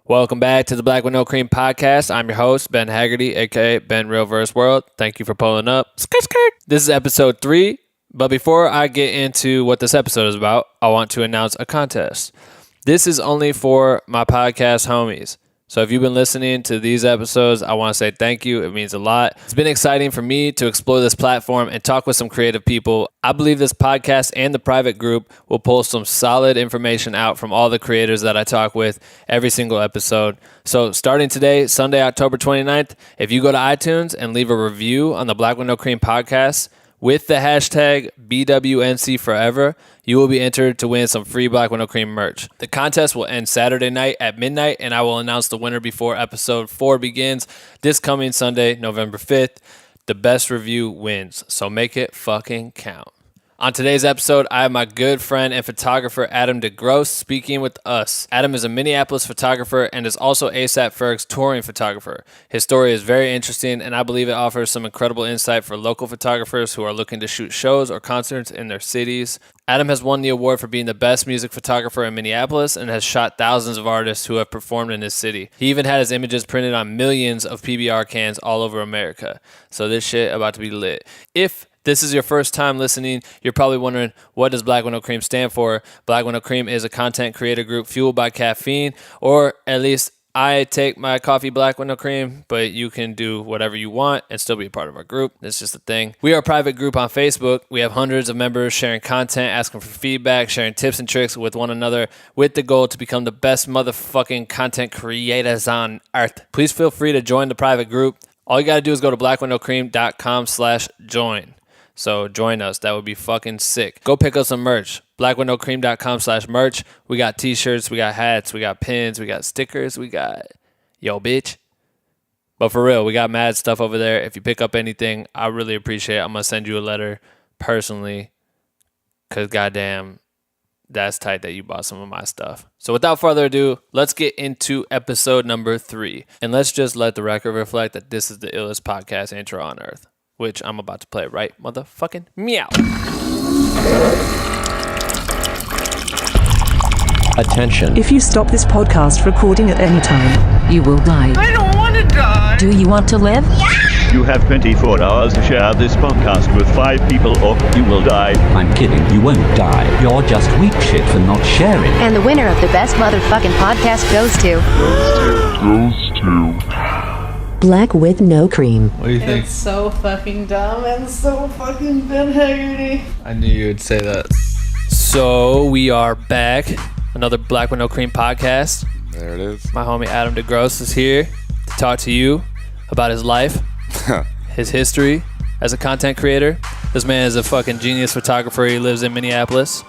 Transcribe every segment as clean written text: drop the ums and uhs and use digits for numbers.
Welcome back to the Black with No Cream podcast. I'm your host, Ben Haggerty, aka Ben Real Verse World. Thank you for pulling up. Skirt, skirt. This is episode 3, but before I get into what this episode is about, I want to announce a contest. This is only for my podcast homies. So if you've been listening to these episodes, I want to say thank you. It means a lot. It's been exciting for me to explore this platform and talk with some creative people. I believe this podcast and the private group will pull some solid information out from all the creators that I talk with every single episode. So starting today, Sunday, October 29th, if you go to iTunes and leave a review on the Black with No Cream podcast with the hashtag BWNC forever, you will be entered to win some free Black with No Cream merch. The contest will end Saturday night at midnight, and I will announce the winner before episode 4 begins this coming Sunday, November 5th. The best review wins, so make it fucking count. On today's episode, I have my good friend and photographer Adam DeGross speaking with us. Adam is a Minneapolis photographer and is also ASAP Ferg's touring photographer. His story is very interesting, and I believe it offers some incredible insight for local photographers who are looking to shoot shows or concerts in their cities. Adam has won the award for being the best music photographer in Minneapolis and has shot thousands of artists who have performed in his city. He even had his images printed on millions of PBR cans all over America. So this shit about to be lit. If this is your first time listening, you're probably wondering, what does Black with No Cream stand for? Black with No Cream is a content creator group fueled by caffeine, or at least I take my coffee black with no cream, but you can do whatever you want and still be a part of our group. It's just a thing. We are a private group on Facebook. We have hundreds of members sharing content, asking for feedback, sharing tips and tricks with one another with the goal to become the best motherfucking content creators on earth. Please feel free to join the private group. All you got to do is go to blackwithnocream.com/join. So join us. That would be fucking sick. Go pick up some merch. blackwithnocream.com/merch. We got t-shirts, we got hats, we got pins, we got stickers, we got yo bitch. But for real, we got mad stuff over there. If you pick up anything, I really appreciate it. I'm going to send you a letter personally because goddamn, that's tight that you bought some of my stuff. So without further ado, let's get into episode number 3. And let's just let the record reflect that this is the illest podcast intro on earth, which I'm about to play right motherfucking meow. Attention. If you stop this podcast recording at any time, you will die. I don't want to die. Do you want to live? Yeah. You have 24 hours to share this podcast with 5 people or you will die. I'm kidding. You won't die. You're just weak shit for not sharing. And the winner of the best motherfucking podcast goes to... Black with No Cream. What do you think? It's so fucking dumb and so fucking Ben Haggerty. I knew you would say that. So we are back. Another Black with No Cream podcast. There it is. My homie Adam DeGross is here to talk to you about his life, his history as a content creator. This man is a fucking genius photographer. He lives in Minneapolis.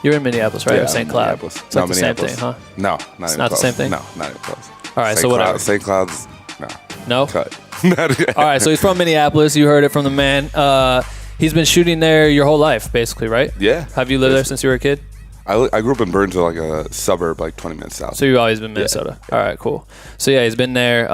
You're in Minneapolis, right? Yeah, or St. Cloud? It's not the same thing, huh? No, not even not close. The same thing? No, not even close. All right, St. so whatever. St. Cloud's, no. No? Cut. All right, so he's from Minneapolis. You heard it from the man. He's been shooting there your whole life, basically, right? Yeah. Have you lived there since you were a kid? I grew up in Burnsville, like a suburb, like 20 minutes south. So you've always been Minnesota. Yeah. All right, cool. So yeah, he's been there.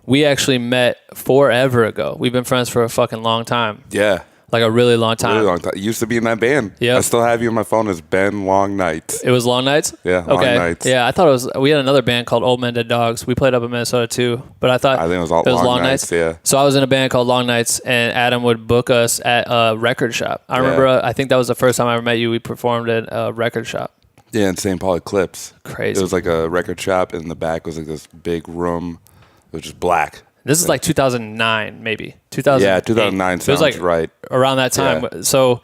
We actually met forever ago. We've been friends for a fucking long time. Yeah. Like a really long time. Really long time. You used to be in that band. Yeah. I still have you on my phone as Ben Long Nights. It was Long Nights? Yeah, Long Nights. Yeah, I thought it was, we had another band called Old Men Dead Dogs. We played up in Minnesota too, but I think it was Long Nights. Yeah. So I was in a band called Long Nights, and Adam would book us at a record shop. I remember, I think that was the first time I ever met you. We performed at a record shop. Yeah, in St. Paul Eclipse. Crazy. It was like a record shop, and in the back was like this big room. It was just black. This is like 2009, maybe. 2008. Yeah, 2009 sounds like right. Around that time. Yeah. So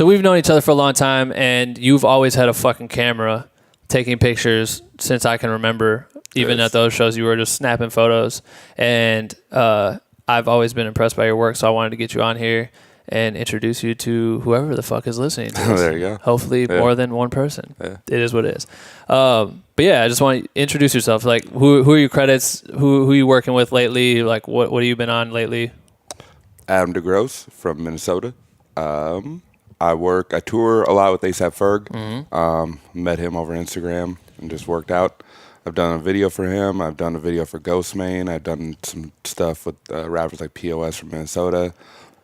we've known each other for a long time, and you've always had a fucking camera taking pictures since I can remember. Even at those shows, you were just snapping photos. And I've always been impressed by your work, so I wanted to get you on here and introduce you to whoever the fuck is listening to this. There you go. Hopefully more than one person. Yeah. It is what it is. But yeah, I just want to introduce yourself. Like, who are your credits? Who are you working with lately? Like, what have you been on lately? Adam DeGross from Minnesota. I tour a lot with ASAP Ferg. Mm-hmm. Met him over Instagram and just worked out. I've done a video for him. I've done a video for Ghostmane. I've done some stuff with rappers like POS from Minnesota.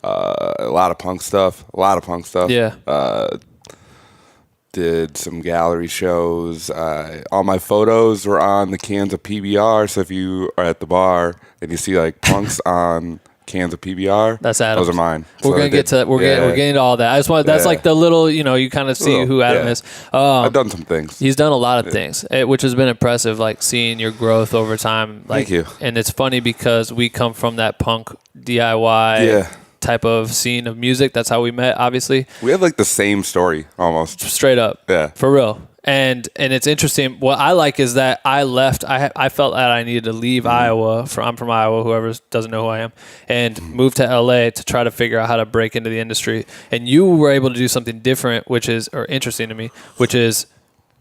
A lot of punk stuff. Yeah. did some gallery shows. All my photos were on the cans of PBR. So if you are at the bar and you see like punks on cans of PBR, that's Adam. Those are mine. We're gonna get to we're getting to all that. I just want that's like the little you kind of see who Adam is. I've done some things. He's done a lot of things, which has been impressive. Like seeing your growth over time. Like, Thank you. And it's funny because we come from that punk DIY type of scene of music. That's how we met. Obviously, we have like the same story almost. Straight up. Yeah. For real. And it's interesting. What I like is that I left. I felt that I needed to leave Iowa. I'm from Iowa. Whoever doesn't know who I am, and moved to LA to try to figure out how to break into the industry. And you were able to do something different, or interesting to me, which is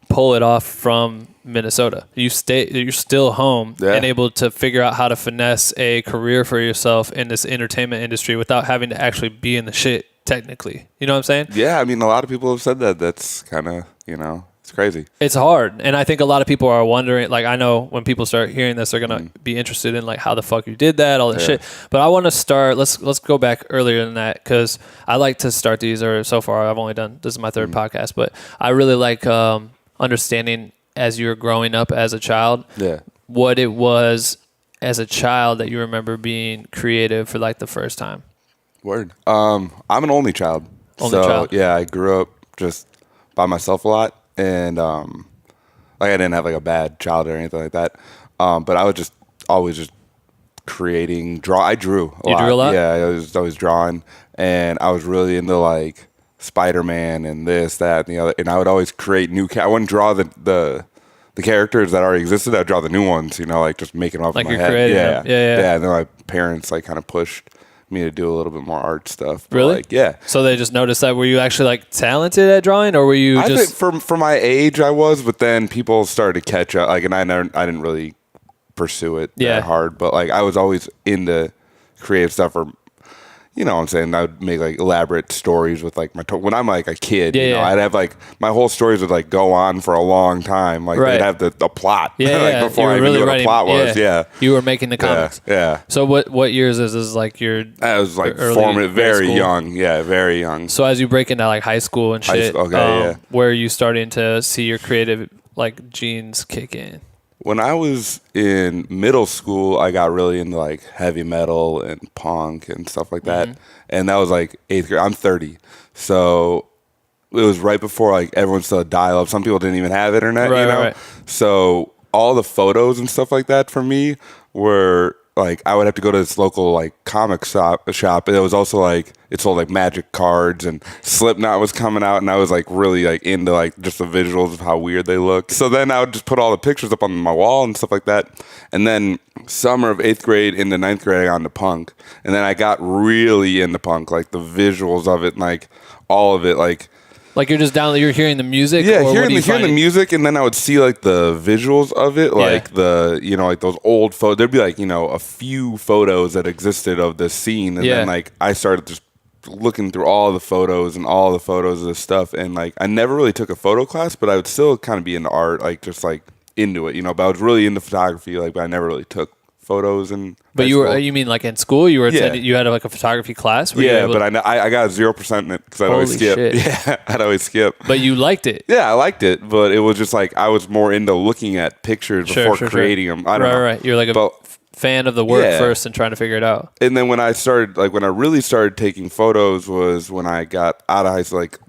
pull it off from Minnesota. You're still home and able to figure out how to finesse a career for yourself in this entertainment industry without having to actually be in the shit. Technically, you know what I'm saying? Yeah, I mean, a lot of people have said that. That's kind of It's crazy. It's hard. And I think a lot of people are wondering, like, I know when people start hearing this, they're going to be interested in, like, how the fuck you did that, all that shit. But I want to start, let's go back earlier than that, because I like to start these, or so far I've only done, this is my third podcast, but I really like understanding as you were growing up as a child, what it was as a child that you remember being creative for, like, the first time. Word. I'm an only child. Yeah, I grew up just by myself a lot. And like I didn't have like a bad childhood or anything like that. But I was just always just creating, I drew a lot. You drew a lot? Yeah, I was always drawing, and I was really into like Spider-Man and this, that, and the other. And I would always create new. I wouldn't draw the characters that already existed. I'd draw the new ones. Like just making them up like in my you're head. creating Yeah, them. Yeah. And then my parents like kind of pushed me to do a little bit more art stuff. But really? Like, yeah. So they just noticed that. Were you actually like talented at drawing, or were you I just think for my age I was, but then people started to catch up. Like, and I didn't really pursue it that hard, but like I was always into creative stuff, or you know what I'm saying, I would make like elaborate stories with like when I'm like a kid, I'd have like my whole stories would like go on for a long time. Like they'd have the plot. Like before I even knew what a plot was. Yeah. You were making the comics. Yeah. So what years is this, like your I was like formative, very young. Yeah, very young. So as you break into like high school and shit, where are you starting to see your creative like genes kick in? When I was in middle school, I got really into like heavy metal and punk and stuff like that. And that was like 8th grade. I'm 30. So it was right before like everyone still had dial-up. Some people didn't even have internet, Right. So all the photos and stuff like that for me were like, I would have to go to this local like comic shop. And it was also like, it sold like magic cards, and Slipknot was coming out, and I was like really like into like just the visuals of how weird they looked. So then I would just put all the pictures up on my wall and stuff like that. And then summer of 8th grade into 9th grade, I got into punk. And then I got really into punk, like the visuals of it, and like all of it, like you're just you're hearing the music? Yeah, or hearing the music, and then I would see like the visuals of it, like the, like those old photos. There'd be like, a few photos that existed of this scene. And then like I started just looking through all the photos and all the photos of this stuff. And like, I never really took a photo class, but I would still kind of be into art, like just like into it, but I was really into photography, like, but I never really took photos. And but you mean like in school you had like a photography class? But I got 0% in it because I'd always skip. Shit. Yeah, I'd always skip. But you liked it? Yeah, I liked it, but it was just like I was more into looking at pictures before creating them. I don't know. Right. You're like a fan of the work first and trying to figure it out. And then when I really started taking photos was when I got out of high school. Like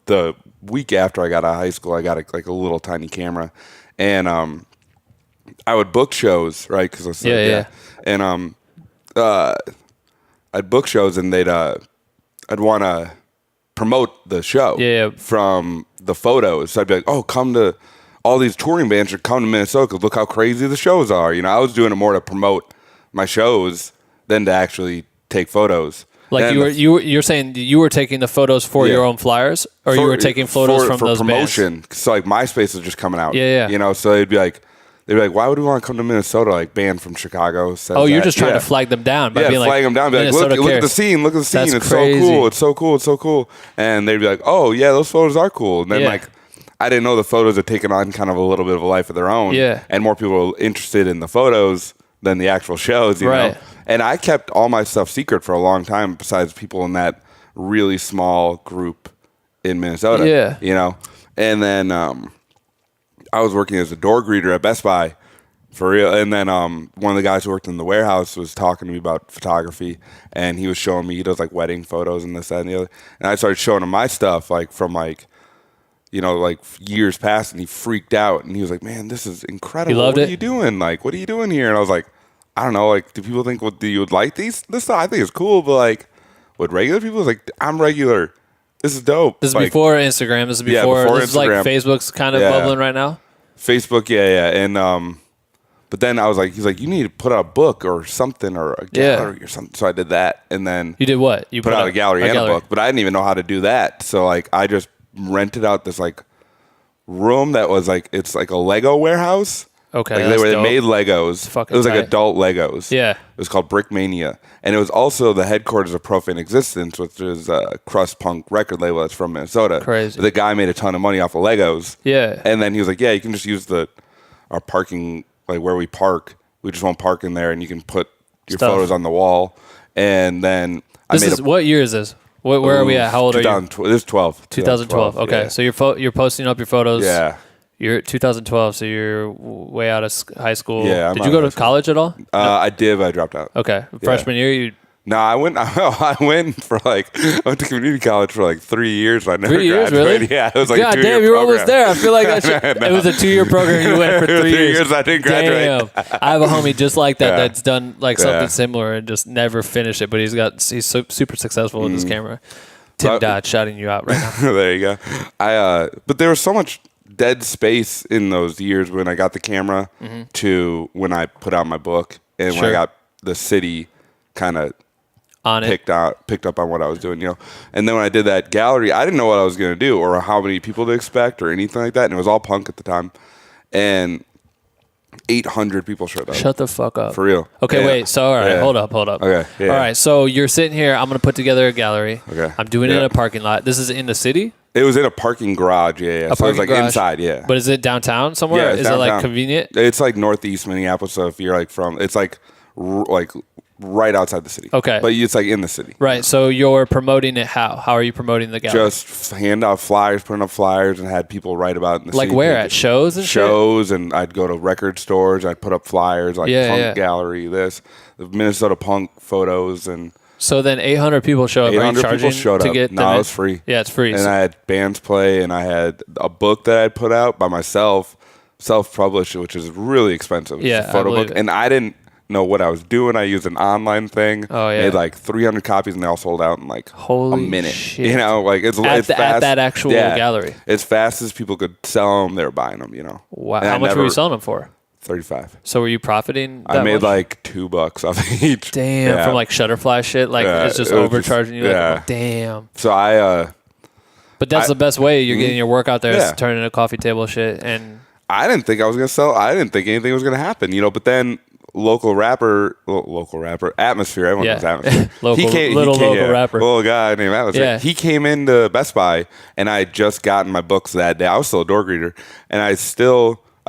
the week after I got out of high school, I got a little tiny camera, and I would book shows, right? Because and I'd book shows, and I'd want to promote the show from the photos. So I'd be like, oh, come to all these touring bands should come to Minnesota because look how crazy the shows are. I was doing it more to promote my shows than to actually take photos. Like you're saying you were taking the photos for your own flyers, or you were taking photos from those promotion. bands? So like MySpace was just coming out. Yeah. So they'd be like, why would we want to come to Minnesota? Like band from Chicago says you're just trying to flag them down by being like, flag them down. Be like, look at the scene. Look at the scene. That's it's crazy. So cool. It's so cool. It's so cool. And they'd be like, oh yeah, those photos are cool. And then like, I didn't know the photos had taken on kind of a little bit of a life of their own. Yeah. And more people were interested in the photos than the actual shows, you know? And I kept all my stuff secret for a long time besides people in that really small group in Minnesota. Yeah. And then I was working as a door greeter at Best Buy for real. And then one of the guys who worked in the warehouse was talking to me about photography, and he was showing me, he does like wedding photos and this, that, and the other. And I started showing him my stuff like from like, you know, like years past, and he freaked out, and he was like, "Man, this is incredible. He loved what it? are you doing? Like, what are you doing here?" And I was like, "I don't know. Like, do people think do you would like this stuff? I think it's cool, but like, would regular people?" It's like, I'm regular. This is dope. This is like, before Instagram. This is Yeah, before. before This is like Instagram. Facebook's kind of Yeah. bubbling right now. Facebook, yeah. And but then I was like, he's like, you need to put out a book or something or a gallery or something. So I did that, and then You did what? You put out a gallery and a book, but I didn't even know how to do that. So like, I just rented out this like room that was like, it's like a Lego warehouse. Okay, like that's they dope. made Legos. Fucking It was like tight. adult Legos. Yeah. It was called Brick Mania, and it was also the headquarters of Profane Existence, which is a crust punk record label that's from Minnesota. Crazy. The guy made a ton of money off of Legos. Yeah. And then he was like, "Yeah, you can just use our parking, like where we park. We just won't park in there, and you can put your Stuff. photos on the wall." And then What year is this? Where are we at? How old are you? 2012. This is 12. 2012. Okay, yeah. so you're posting up your photos. Yeah. You're 2012, so you're way out of high school. Yeah, I'm Did out you go of to high school. college at all? I did, but I dropped out. Okay, freshman year you. No, I went. I went for like I went to community college for like 3 years. But I never 3 years, graduated. really? Yeah, it was like God a 2-year damn, you're almost program. there. I feel like it was a 2-year program. You went for 3 years. I didn't graduate. Damn, I have a homie just like that Yeah. that's done like something Yeah. similar and just never finished it. But he's super successful with his camera. Tim Well- Dodd shouting you out right now. There you go. But there was so much dead space in those years when I got the camera to when I put out my book, and when I Sure. got the city kind of On it. picked up on what I was doing, you know. And then when I did that gallery, I didn't know what I was going to do or how many people to expect or anything like that. And it was all punk at the time, and 800 people showed up. Shut the fuck up. For real. Okay, Yeah. wait. So, all right, Yeah. hold up. Okay, yeah. All right, so you're sitting here. I'm going to put together a gallery. Okay. I'm doing it in Yeah. a parking lot. This is in the city? It was in a parking garage, yeah. A So it was parking like garage. inside, yeah. But is it downtown somewhere? Yeah, it's Is it like downtown. convenient? It's like northeast Minneapolis. So if you're like it's like right outside the city. Okay. But it's like in the city. Right, so you're promoting it how? How are you promoting the gallery? Just hand out flyers, putting up flyers, and had people write about it in the Like city where? pages. At shows and shit? Shows, and I'd go to record stores. I'd put up flyers like Yeah, punk yeah. gallery, the Minnesota punk photos, and So then 800 people show up. Are you 800 charging people showed to up. get No, them it in? was free. Yeah, it's free. And I had bands play, and I had a book that I'd put out by myself, self-published, which is really expensive. It's Yeah, a photo I believe book, it. and I didn't know what I was doing. I used an online thing. Oh, yeah. Made like 300 copies, and they all sold out in like Holy a minute. shit. You know, like it's At fast. that actual gallery. As fast as people could sell them, they were buying them. You know. Wow. And How I much were never- you selling them for? 35. So were you profiting that I made much? like $2 off each. Damn, Yeah. from like Shutterfly shit? Like Yeah, it's just it was overcharging you? Like, yeah. oh, damn. So I But that's the best way. You're getting your work out there. Yeah. It's turning a coffee table shit. And I didn't think I was gonna sell. I didn't think anything was gonna happen, you know. But then local rapper, Atmosphere. Everyone Yeah. knows Atmosphere. Local rapper. little guy named Atmosphere. Yeah. He came into Best Buy, and I had just gotten my books that day. I was still a door greeter, and I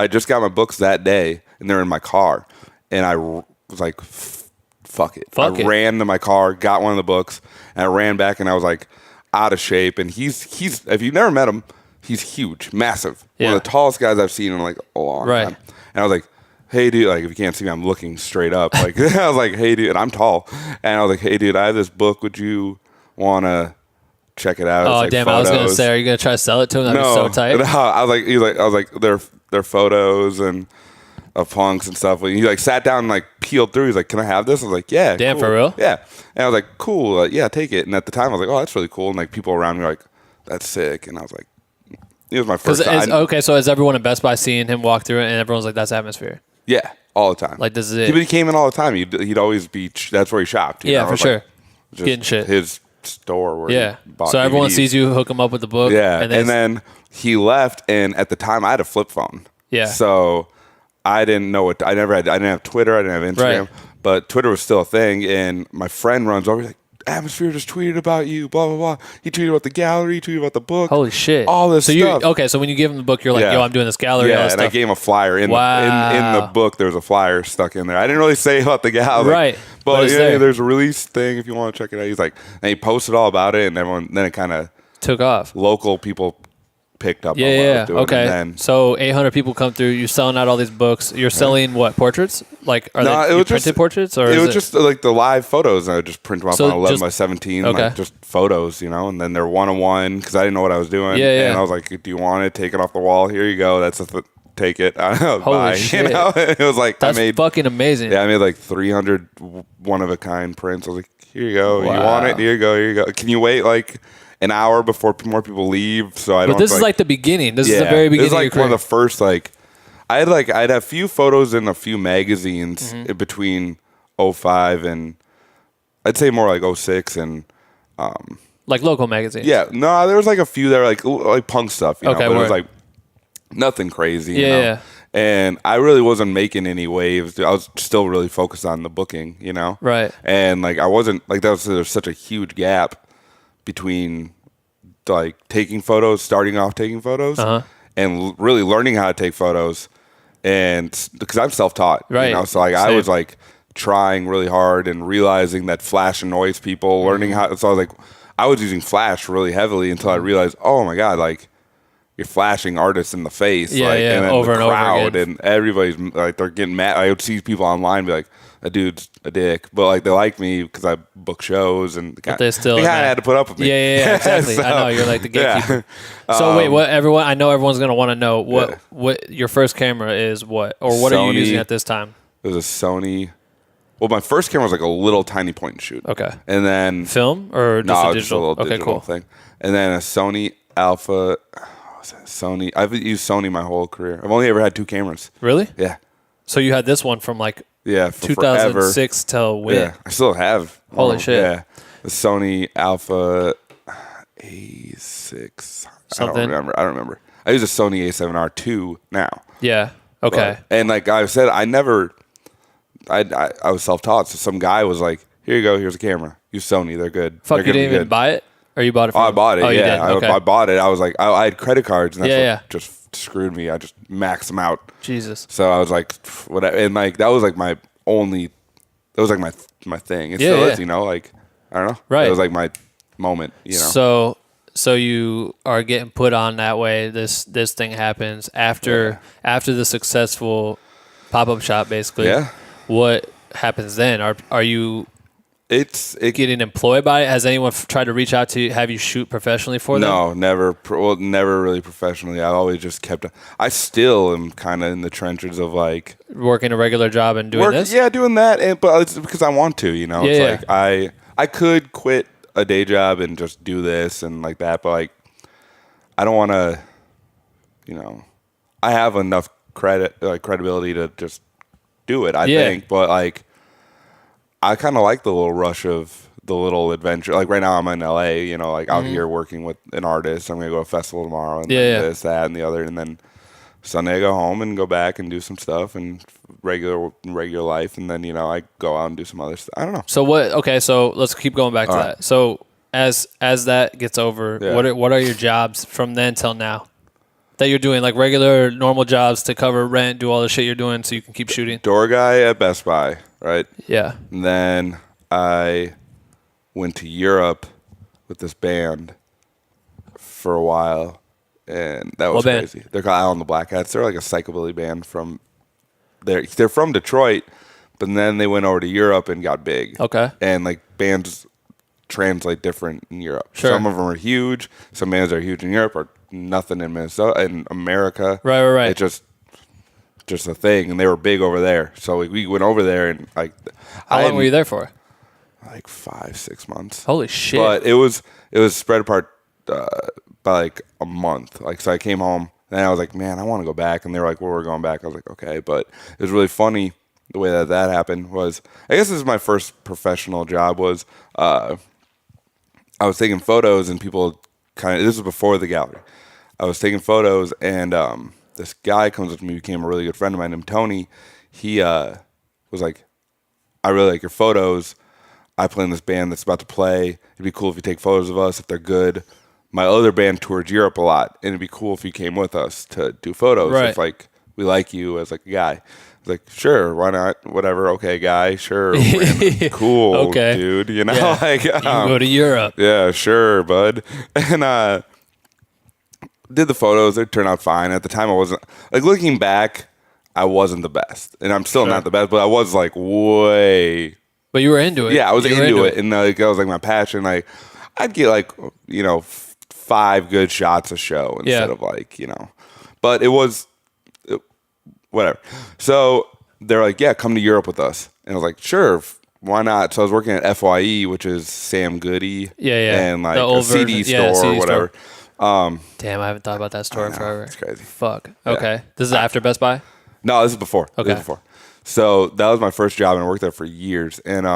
just got my books that day, and they're in my car, and I was like, fuck it. Fuck I it. ran to my car, got one of the books, and I ran back, and I was like out of shape. And he's if you've never met him, he's huge, massive, Yeah. one of the tallest guys I've seen in like a long Right. time. And I was like, hey dude, like if you can't see me, I'm looking straight up. Like I was like, hey dude, and I'm tall, and I was like, hey dude, I have this book. Would you want to check it out? It's oh, like damn. I was going to photos. say, are you going to try to sell it to him? That'd be so tight. No, I was like, they're photos and of punks and stuff. He like sat down and like peeled through. He's like, can I have this? I was like, yeah. Damn, cool. for real? Yeah. And I was like, cool. Yeah, take it. And at the time, I was like, oh, that's really cool. And like people around me were like, that's sick. And I was like, it was my first time. Okay, so is everyone at Best Buy seeing him walk through it and everyone's like, that's Atmosphere? Yeah, all the time. Like, this is it. He came in all the time. He'd always be. That's where he shopped. you Yeah, know? for It was, like, sure. just Getting shit. His store where Yeah. he bought So everyone DVDs. sees you, hook him up with the book. Yeah, And and then, then he left, and at the time I had a flip phone. Yeah. So I didn't know what I didn't have Twitter, I didn't have Instagram, Right. but Twitter was still a thing. And my friend runs over, he's like, Atmosphere just tweeted about you, blah blah blah. He tweeted about the gallery, he tweeted about the book. holy shit. all this so stuff. Okay, so when you give him the book, you're like, Yeah. yo, I'm doing this gallery. all Yeah, this and I stuff. gave him a flyer in Wow. the book. There was a flyer stuck in there. I didn't really say about the gallery, Right, but But it's yeah, there. there's a release thing if you want to check it out. He's like, and he posted all about it, and everyone. Then it kind of Took off. local people picked up on Yeah, what I yeah. was doing. Okay. And then, So 800 people come through. You're selling out all these books. You're selling what, portraits? Like, are No, they it was printed just- portraits? Or it is was just like the live photos. And I would just print them up So on 11 just- by 17, okay. like just photos, you know. And then they're one-on-one because I didn't know what I was doing. Yeah, yeah. And I was like, "Do you want it? Take it off the wall. Here you go. That's take it." I don't know. Holy bye. shit. You know? It was like That's I made fucking amazing. Yeah, I made like 300 one-of-a-kind prints. I was like, "Here you go. Wow. You want it? Here you go. Here you go. Can you wait like an hour before more people leave?" So I don't. But this have is to, like the beginning. This is the very This beginning is like of your one career. of the first I'd have a few photos in a few magazines Mm-hmm. in between 05 and I'd say more like 06 and like local magazines. yeah, no, there was like a few that were like punk stuff, you know, Okay, but it was word. like nothing crazy, you Yeah, know? yeah. And I really wasn't making any waves. I was still really focused on the booking, you know? Right. And like I wasn't like there's such a huge gap between like taking photos, starting off taking photos, and really learning how to take photos. And because I'm self-taught, Right. you know, so like I Same. was like trying really hard and realizing that flash annoys people, learning how. So I was like, I was using flash really heavily until I realized, oh my god, like you're flashing artists in the face, Yeah, like, yeah, and then over the and over crowd again. and everybody's like they're getting mad. I would see people online be like, "That dude's a dick," but like they like me because I book shows and they still they are kind of mad. had to put up with me. Yeah, exactly. I know you're like the gatekeeper. So wait, what? I know everyone's gonna want to know what your first camera is. What are you Sony. using at this time? It was a Sony. Well, my first camera was like a little tiny point and shoot. Okay. And then Film or just no, a just a digital? little Okay, digital cool. thing. And then a Sony Alpha. Sony. I've used Sony my whole career. I've only ever had 2 cameras. Really? Yeah. So you had this one from like Yeah. For forever. 2006 till when? Yeah. I still have. Holy shit. Yeah. The Sony Alpha A6. Something. I don't remember. I use a Sony A7R II now. Yeah. Okay. But- and like I said, I was self-taught. So some guy was like, "Here you go. Here's a camera. Use Sony. They're good." Fuck, They're you gonna be didn't even good." buy it, or you bought it? Oh, From I bought it. Oh, you yeah, did? Okay. I bought it. I was like, I had credit cards, and that's Yeah, what yeah. just screwed me. I just maxed them out. Jesus. So I was like, whatever. And like that was like my only. That was like my thing. It Yeah, still yeah. is, you know. Like I don't know. Right. It was like my moment, you know. So you are getting put on that way. This thing happens after the successful pop-up shop, basically. Yeah. What happens then? Are you It getting employed by it? Has anyone tried to reach out to you, have you shoot professionally for them? No, never. Never really professionally. I always just kept. I still am kind of in the trenches of like Working a regular job and doing this? Yeah, doing that, but it's because I want to. You know, Yeah, it's yeah. like I could quit a day job and just do this and like that, but like I don't want to. You know, I have enough credibility to just do it. I Yeah. think, but like I kind of like the little rush of the little adventure. Like right now, I'm in LA. You know, like out here working with an artist. I'm gonna go to a festival tomorrow, and Yeah, then yeah. this, that, and the other, and then Sunday I go home and go back and do some stuff and regular life, and then I go out and do some other stuff. I don't know. So what? Okay, so let's keep going back to All that. right. So as that gets over, Yeah. what are your jobs from then till now that you're doing, like regular normal jobs to cover rent, do all the shit you're doing so you can keep shooting? Door guy at Best Buy, right? Yeah. And then I went to Europe with this band for a while, and that was What band? crazy. They're called Island the Black Hats. They're like a psychobilly band from they're from Detroit, but then they went over to Europe and got big. Okay. And like bands translate different in Europe. Sure. Some of them are huge. Some bands that are huge in Europe are nothing in Minnesota in America. Right. It's just a thing, and they were big over there. So we went over there, and like How long were you there for? like 5-6 months. Holy shit. But it was spread apart by like a month. Like, so I came home and I was like, man, I want to go back. And they were like, well, we're going back. I was like, okay. But it was really funny the way that happened was, I guess this is my first professional job was, I was taking photos and people this was before the gallery. I was taking photos and this guy comes up to me, became a really good friend of mine named Tony. He was like, I really like your photos. I play in this band that's about to play. It'd be cool if you take photos of us if they're good. My other band toured Europe a lot, and it'd be cool if you came with us to do photos. Right. If like we like you as like a guy. I was like, sure, why not? Whatever, okay, guy, sure, cool, Okay. dude. You know, Yeah. like You go to Europe. yeah, sure, bud. And did the photos. They turned out fine. At the time, I wasn't like looking back. I wasn't the best, and I'm still not the best. But I was like way. But you were into it. Yeah, I was into it, and like that was like my passion. Like I'd get like 5 good shots a show instead of like But it was whatever. So they're like, yeah, come to Europe with us, and I was like, sure. Why not? So I was working at FYE, which is Sam Goody, and like a CD store or whatever. Damn, I haven't thought about that store in forever. It's crazy. Fuck. Okay. This is after Best Buy? No, this is before. Okay. This is before. So that was my first job, and I worked there for years. And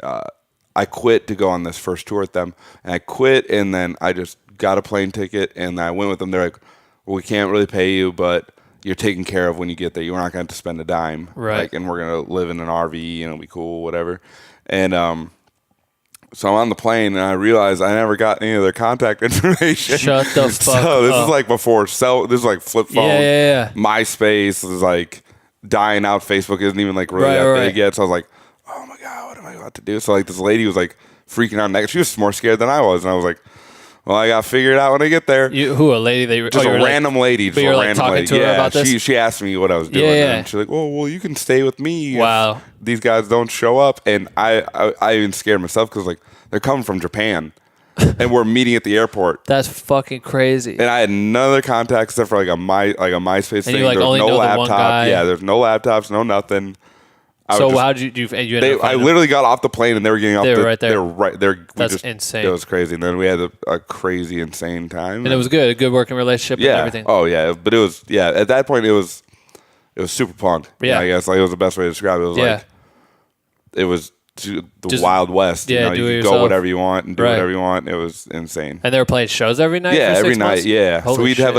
I quit to go on this first tour with them. And I quit, and then I just got a plane ticket, and I went with them. They're like, well, we can't really pay you, but you're taken care of when you get there. You're not going to have to spend a dime. Right. Like, and we're going to live in an RV, and it'll be cool, whatever. And so I'm on the plane, and I realized I never got any of their contact information. Shut the fuck So this up. is like before this is like flip phone. Yeah. MySpace is like dying out. Facebook isn't even like really that big yet. So I was like, oh my God, what am I about to do? So like this lady was like freaking out next. She was more scared than I was. And I was like, well, I got to figure it out when I get there. Who, a lady? That you just a random lady. But you're like talking to her about this? She asked me what I was doing. And she's like, well, you can stay with me. Wow. If these guys don't show up. And I even scared myself because like they're coming from Japan. And we're meeting at the airport. That's fucking crazy. And I had none other contacts except for like a MySpace thing. You like There's only no know laptop. the one guy. Yeah, there's no laptops, no nothing. So how did you ended up I literally got off the plane and they were getting off. They were right there. They were right there. That's insane. It was crazy. And then we had a crazy, insane time. And it was good. A good working relationship and everything. Oh yeah. But it was at that point it was super punk. Yeah. I guess like it was the best way to describe it. It was like it was the Wild West. Yeah, you do it could yourself. go whatever you want and do whatever you want. It was insane. And they were playing shows every night? Yeah, for 6 every night. months? Yeah. Holy so we'd shit. have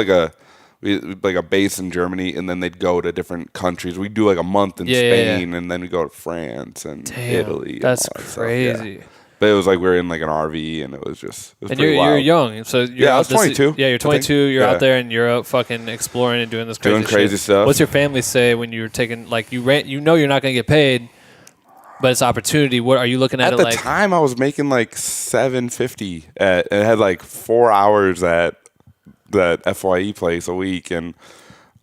like a base in Germany, and then they'd go to different countries. We'd do like a month in Spain, and then we'd go to France and Italy. That's and all that crazy. Stuff. Yeah. But it was like we were in like an RV, and it was and you're young, so you're I was 22. You're 22. You're out there, and you're out fucking exploring and doing this crazy shit. Stuff. What's your family say when you're taking like you rent? You know you're not gonna get paid, but it's opportunity. What are you looking at? At the time, I was making like $750. And it had like 4 hours at that FYE place a week, and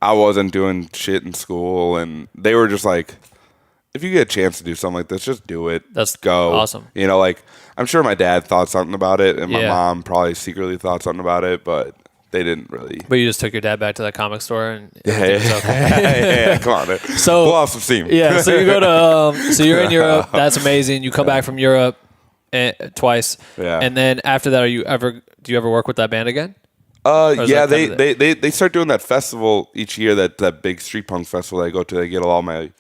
I wasn't doing shit in school, and they were just like, if you get a chance to do something like this, just do it. That's go. Awesome. Like I'm sure my dad thought something about it, and my mom probably secretly thought something about it, but they didn't really. But you just took your dad back to that comic store, and everything was okay. Yeah, come on. So blow off some steam. Yeah, so you go to so you're in Europe. That's amazing. You come back from Europe twice. Yeah. And then after that, do you ever work with that band again? Yeah, they start doing that festival each year, that big street punk festival I go to. They get all my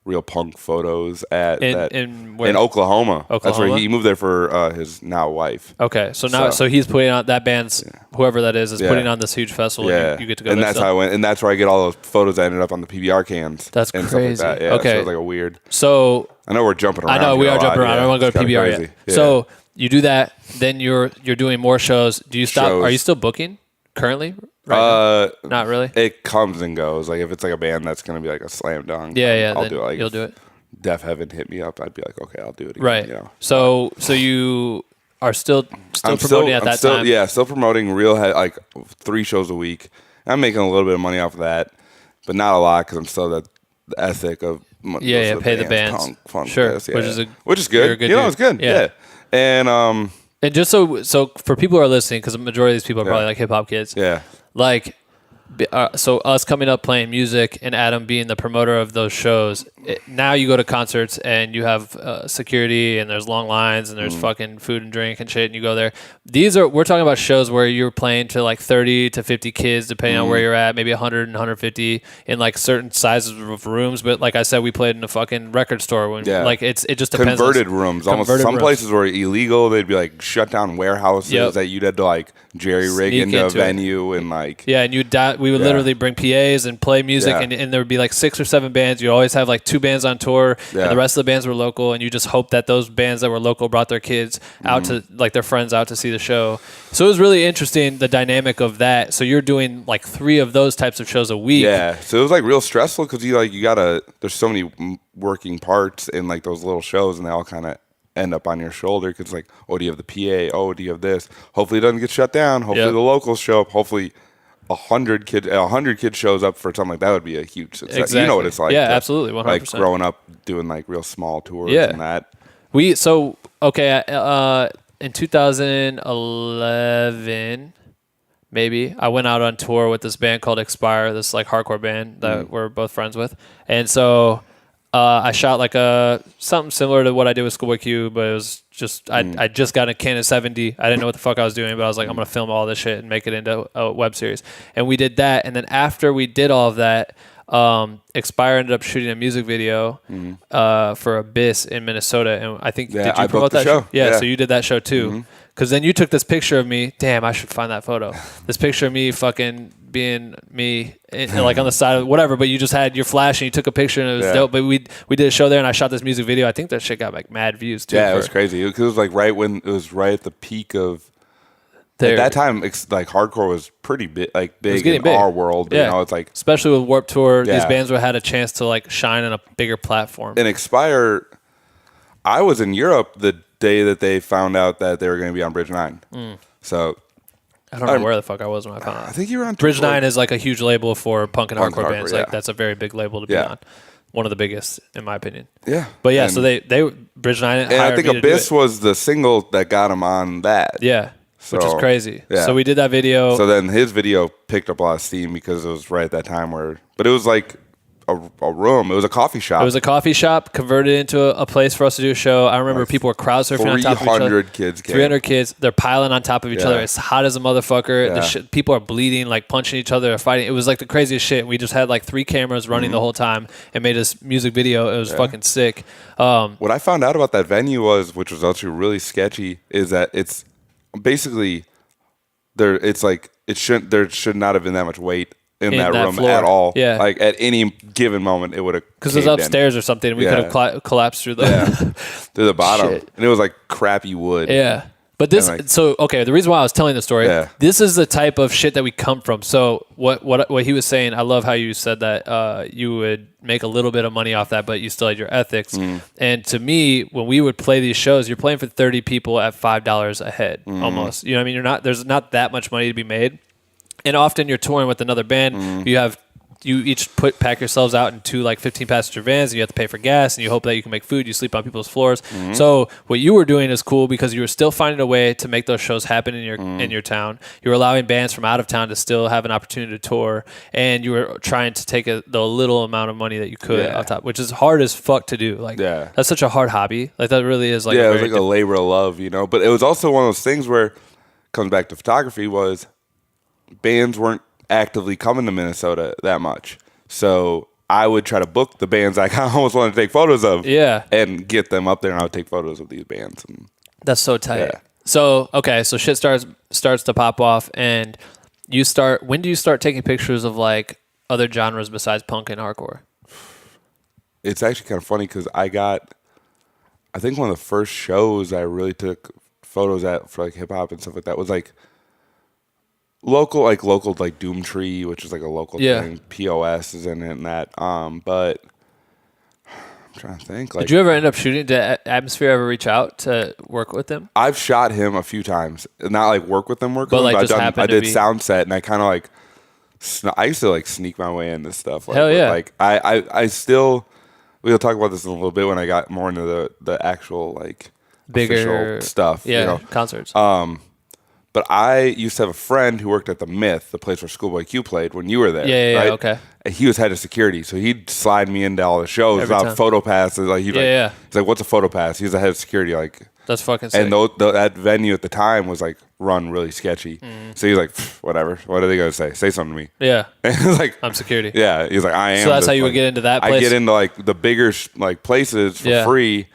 real punk photos in Oklahoma. That's where he moved there for his now wife. Okay, so he's putting on that band's whoever that is putting on this huge festival. Yeah, and you get to go. And that's how I went, and that's where I get all those photos that ended up on the PBR cans. That's and crazy. Stuff like that. Yeah, okay, so it's like a weird. So I know we're jumping around. I know we are jumping around. Yeah, I don't want to go to PBR yet. Yeah. So you do that, then you're doing more shows. Do you stop? Shows. Are you still booking currently? Right now? Not really. It comes and goes. Like if it's like a band that's gonna be like a slam dunk, I'll do it. Like, you'll do it. Def Heaven hit me up, I'd be like, okay, I'll do it again. Right. So you are still promoting at that time. Yeah, still promoting like 3 shows a week. I'm making a little bit of money off of that, but not a lot because I'm still the ethic of pay the bands. Punk, sure, this, which is good. It's good. Yeah. And just so for people who are listening, because the majority of these people are probably like hip hop kids. Yeah. Like. So us coming up playing music and Adam being the promoter of those shows, now you go to concerts and you have security and there's long lines and there's fucking food and drink and shit and you go there. We're talking about shows where you're playing to like 30 to 50 kids depending on where you're at, maybe 100 and 150 in like certain sizes of rooms. But like I said, we played in a fucking record store when like it just depends. Converted rooms. Almost some places were illegal. They'd be like shut down warehouses that you'd had to like jerry rig into a venue and like and we would literally bring PAs and play music, and there would be like 6 or 7 bands. You always have like 2 bands on tour, and the rest of the bands were local, and you just hope that those bands that were local brought their kids out to, like their friends out to see the show. So it was really interesting, the dynamic of that. So you're doing like 3 of those types of shows a week. Yeah, so it was like real stressful because you gotta, there's so many working parts in like those little shows, and they all kind of end up on your shoulder because like, oh, do you have the PA? Oh, do you have this? Hopefully it doesn't get shut down. Hopefully the locals show up. Hopefully 100 kids shows up for something like that would be a huge success. Exactly. You know what it's like. Yeah, absolutely, 100%. Like growing up doing like real small tours and that. In 2011, maybe, I went out on tour with this band called Expire, this like hardcore band that we're both friends with. And so I shot like something similar to what I did with Schoolboy Q, but it was just, I just got a Canon 7D. I didn't know what the fuck I was doing, but I was like, I'm going to film all this shit and make it into a web series. And we did that. And then after we did all of that, Expire ended up shooting a music video for Abyss in Minnesota, and I think did you promote that show? Yeah, so you did that show too. Because then you took this picture of me. Damn, I should find that photo. This picture of me fucking being me, like on the side of whatever. But you just had your flash and you took a picture and it was dope. But we did a show there and I shot this music video. I think that shit got like mad views too. Yeah, it was crazy. It was like right at the peak of. At that time, like hardcore was pretty big, like big in our world. Yeah. You know, it's like especially with Warped Tour, these bands had a chance to like shine on a bigger platform. And Expire, I was in Europe the day that they found out that they were going to be on Bridge 9. So I don't know where the fuck I was when I found out. I think you were on Bridge 9 is like a huge label for punk and hardcore bands. Yeah. Like that's a very big label to be on. One of the biggest, in my opinion. Yeah. But yeah, so they Bridge 9 and I think Abyss was the single that got them on that. Yeah. Which is crazy. Yeah. So we did that video. So then his video picked up a lot of steam because it was right at that time but it was like a room. It was a coffee shop. It was a coffee shop converted into a place for us to do a show. I remember people were crowd surfing on top of each other. 300 kids came. 300 kids. They're piling on top of each other. It's hot as a motherfucker. Yeah. People are bleeding, like punching each other, fighting. It was like the craziest shit. We just had like 3 cameras running the whole time and made this music video. It was fucking sick. What I found out about that venue which was actually really sketchy, is that it's basically... there should not have been that much weight in that room floor. at all. Yeah. Like at any given moment, it would have because it was upstairs or something. And we could have collapsed through through the bottom, Shit. and it was like crappy wood. Yeah. But this, the reason why I was telling the story, this is the type of shit that we come from. So what he was saying, I love how you said that you would make a little bit of money off that, but you still had your ethics. And to me, when we would play these shows, you're playing for 30 people at $5 a head, almost. You know what I mean? There's not that much money to be made. And often you're touring with another band. You each pack yourselves out in 2 like 15 passenger vans, and you have to pay for gas, and you hope that you can make food. You sleep on people's floors. So what you were doing is cool because you were still finding a way to make those shows happen in your town. You were allowing bands from out of town to still have an opportunity to tour, and you were trying to take the little amount of money that you could off top, which is hard as fuck to do. Like that's such a hard hobby. Like that really is like it was like a labor of love, you know. But it was also one of those things where comes back to photography was bands weren't actively coming to Minnesota that much. So I would try to book the bands I almost wanted to take photos of and get them up there, and I would take photos of these bands. And that's so tight. Yeah. So, so shit starts to pop off, and when do you start taking pictures of like other genres besides punk and hardcore? It's actually kind of funny because I think one of the first shows I really took photos at for like hip hop and stuff like that was like local Doomtree, which is like a local thing. POS is in it and that. But I'm trying to think. Like, did you ever end up shooting? Did Atmosphere ever reach out to work with him? I've shot him a few times. Not like work with him, but like I did sound set, and I kind of like I used to like sneak my way into stuff. Like, hell yeah! Like I still we'll talk about this in a little bit when I got more into the actual like bigger official stuff. Yeah, you know? concerts. But I used to have a friend who worked at the Myth, the place where Schoolboy Q played when you were there. Yeah, right? Okay. And he was head of security, so he'd slide me into all the shows about photo passes. Like he's like, what's a photo pass? He's the head of security. Like that's fucking sick. And that venue at the time was like run really sketchy. So he's like, whatever. What are they gonna say? Say something to me. Yeah. And like I'm security. Yeah. He's like, I am. So that's how you would get into that place? I get into like the bigger like places for free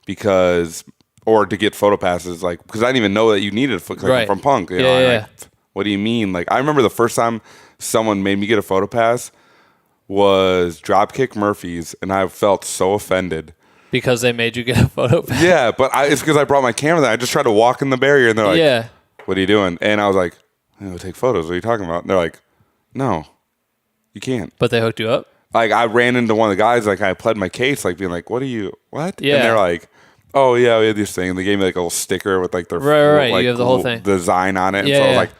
because. Or to get photo passes, like, because I didn't even know that you needed I'm from punk. You know? Like, what do you mean? Like, I remember the first time someone made me get a photo pass was Dropkick Murphys, and I felt so offended. Because they made you get a photo pass? Yeah, but it's because I brought my camera there. I just tried to walk in the barrier, and they're like, what are you doing? And I was like, I'm take photos. What are you talking about? And they're like, no, you can't. But they hooked you up? Like, I ran into one of the guys, like, I pled my case, like, being like, what? Yeah. And they're like, Oh yeah, we had this thing. They gave me like a little sticker with like their Right. like, You have the whole thing design on it. And Yeah, so I was yeah. like,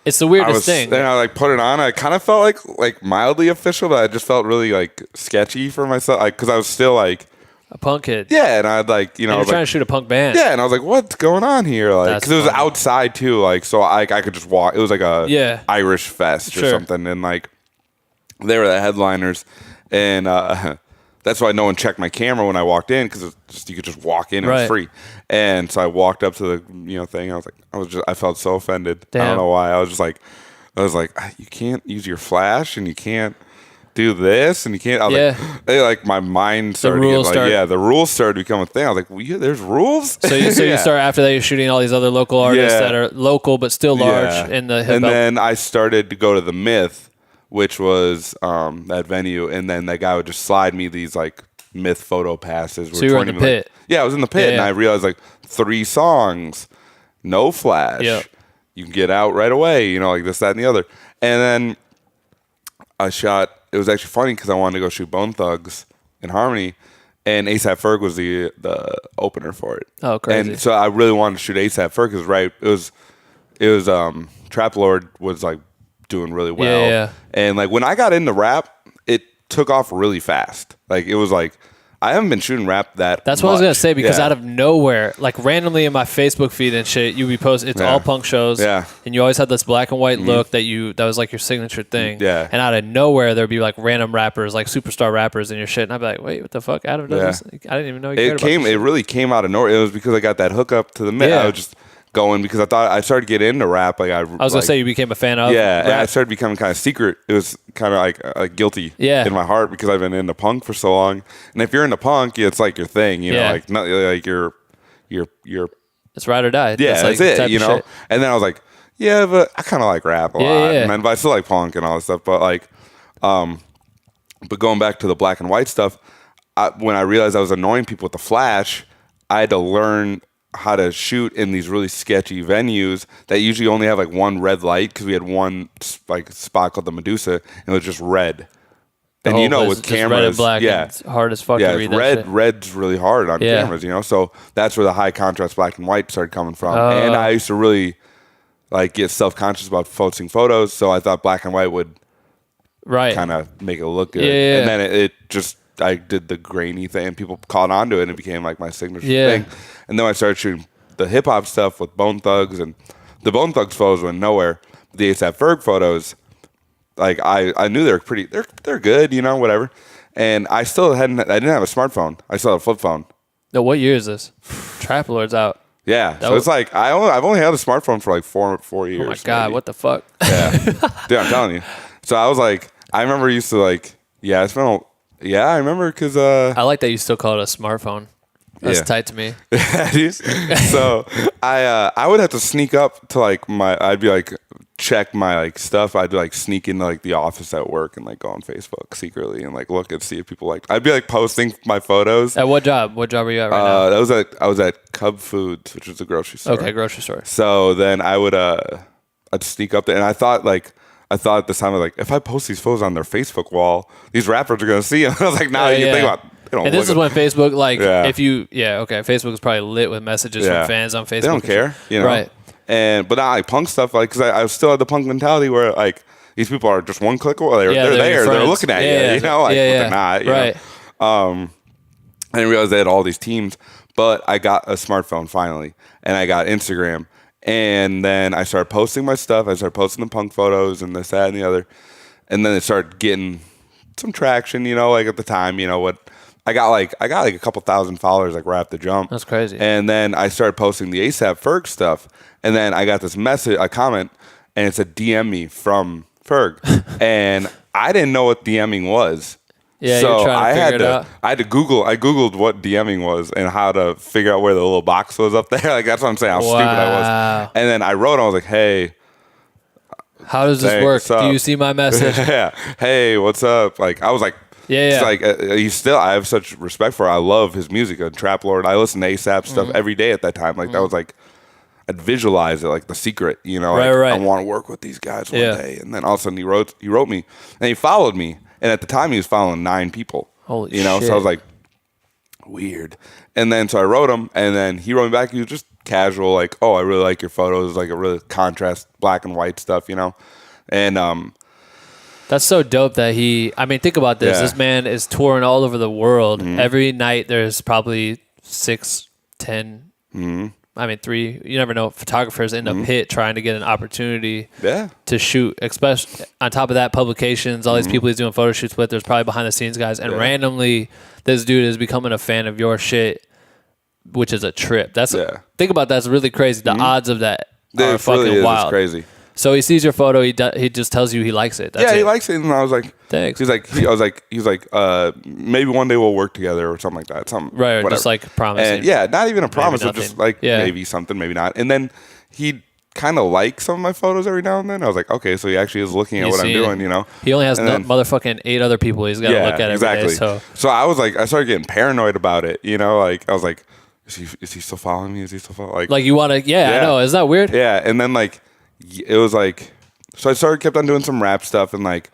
It's the weirdest thing. Then I like put it on. I kind of felt like mildly official, but I just felt really like sketchy for myself, like because I was still like A punk kid. yeah, and I'd like And you're trying to shoot a punk band. yeah, and I was like, what's going on here? Like That's because it was funny. outside too, like so I could just walk. It was like a Irish fest or Sure. something, and like they were the headliners, and that's why no one checked my camera when I walked in because you could just walk in. It was Right. free, and so I walked up to the thing. I felt so offended. I Damn. don't know why. I was like, you can't use your flash and you can't do this and you can't. I was like my mind started rules the rules started to become a thing. I was like, well, yeah, there's rules. So you start after that. You're shooting all these other local artists that are local but still large in the hip and hop. then I started to go to the Myth, which was that venue, and then that guy would just slide me these like Myth photo passes. So you were in the pit. I was in the pit, and I realized like 3 songs, no flash. Yep. You can get out right away, like this, that, and the other. And then I shot. It was actually funny because I wanted to go shoot Bone Thugs in Harmony, and ASAP Ferg was the opener for it. Oh, crazy! And so I really wanted to shoot ASAP Ferg because it was Trap Lord was like doing really well. Yeah. And like when I got into rap, it took off really fast. Like it was like I haven't been shooting rap that. That's what I was gonna say because Yeah. out of nowhere, like randomly in my Facebook feed and shit, you be posting. It's all punk shows. Yeah. And you always had this black and white look that was like your signature thing. Yeah. And out of nowhere, there'd be like random rappers, like superstar rappers in your shit, and I'd be like, wait, what the fuck? Adam does this? I didn't even know he cared about this It shit. really came out of nowhere. It was because I got that hookup to the Myth. Yeah. I was just going because I thought I started getting into rap. Like I was gonna say you became a fan of. and I rap. started becoming kind of secret. It was kind of like guilty in my heart because I've been into punk for so long. And if you're into punk, it's like your thing, you know, like not like you're It's ride or die. yeah, that's it, type you of know. shit. And then I was like, yeah, but I kind of like rap a lot, yeah. and then, but I still like punk and all this stuff. But like, but going back to the black and white stuff, when I realized I was annoying people with the flash, I had to learn how to shoot in these really sketchy venues that usually only have like one red light because we had one like spot called the Medusa and it was just red. And The you know, whole with place is just cameras, red and black, and it's hard as fuck to read that shit. red's really hard on cameras, you know. So that's where the high contrast black and white started coming from. And I used to really like get self conscious about posting photos, so I thought black and white would kind of make it look good. And then it just I did the grainy thing, and people caught on to it, and it became like my signature thing. And then I started shooting the hip hop stuff with Bone Thugs, and the Bone Thugs photos went nowhere. The ASAP Ferg photos, like I knew they were pretty. They're good, you know, whatever. And I still I didn't have a smartphone. I still had a flip phone. No, what year is this? Trap Lord's out. Yeah, so it's like I've only had a smartphone for like four years. Oh my god, maybe. what the fuck? Yeah, dude, I'm telling you. So I was like, I remember used to like, it's been I remember because I like that you still call it a smartphone. That's tight to me. So I would have to sneak up to like I'd be like check my like stuff. I'd be like sneak into like the office at work and like go on Facebook secretly and like look and see if people like. I'd be like posting my photos. At what job? What job are you at right now? I was at Cub Foods, which was a grocery store. Okay, grocery store. So then I'd sneak up there, and I thought at this time, like, if I post these photos on their Facebook wall, these rappers are gonna see them. I was like, you think about. And this is when Facebook, like, if you, Facebook is probably lit with messages from fans on Facebook. They don't care, you know. Right. But not like punk stuff, like, because I still had the punk mentality where like these people are just one click away. They're there, they're looking at you, you know, like, but they're not, you right. know. I didn't realize they had all these teams, but I got a smartphone finally, and I got Instagram. And then I started posting my stuff. I started posting the punk photos and this, that, and the other. And then it started getting some traction, you know, like at the time, you know, what I got like a couple thousand followers, like right off the jump. That's crazy. And then I started posting the ASAP Ferg stuff. And then I got this message, a comment, and it said DM me from Ferg. And I didn't know what DMing was. Yeah, so you're trying to figure it out. I had to Google. I Googled what DMing was and how to figure out where the little box was up there. Like, that's what I'm saying, how stupid I was. And then I wrote, I was like, hey. How does this work? Do you see my message? Yeah. Hey, what's up? Like, I was like, it's like, I have such respect for it. I love his music. Trap Lord. I listen to ASAP stuff every day at that time. Like, that was like, I'd visualize it, like The Secret, you know, like, right. I want to work with these guys one day. And then all of a sudden he wrote me and he followed me. And at the time he was following 9 people. Holy you know, shit. so I was like, weird. And then so I wrote him, and then he wrote me back. He was just casual, like, oh, I really like your photos, like a really contrast, black and white stuff, you know. And that's so dope that I mean, think about this. Yeah. This man is touring all over the world. Every night there's probably 6, 10, I mean, 3. You never know. Photographers in a pit trying to get an opportunity to shoot. Especially on top of that, publications, all these people he's doing photo shoots with. There's probably behind the scenes guys, and randomly this dude is becoming a fan of your shit, which is a trip. Think about that's really crazy. The odds of that are fucking really wild. It's crazy. So he sees your photo. He just tells you he likes it. That's he likes it, and I was like, thanks. He's like, maybe one day we'll work together or something like that. Something right, or whatever. just like promising. And not even a promise, but just like Yeah. maybe something, maybe not. And then he kind of likes some of my photos every now and then. I was like, okay, so he actually is looking at what I'm doing, you know. He only has motherfucking 8 other people he's got to look at every day. So I was like, I started getting paranoid about it, you know. Like I was like, is he still following me? Is he still following? Like you want to? Yeah, I know. Isn't that weird? Yeah, and then like it was like. So I kept on doing some rap stuff, and like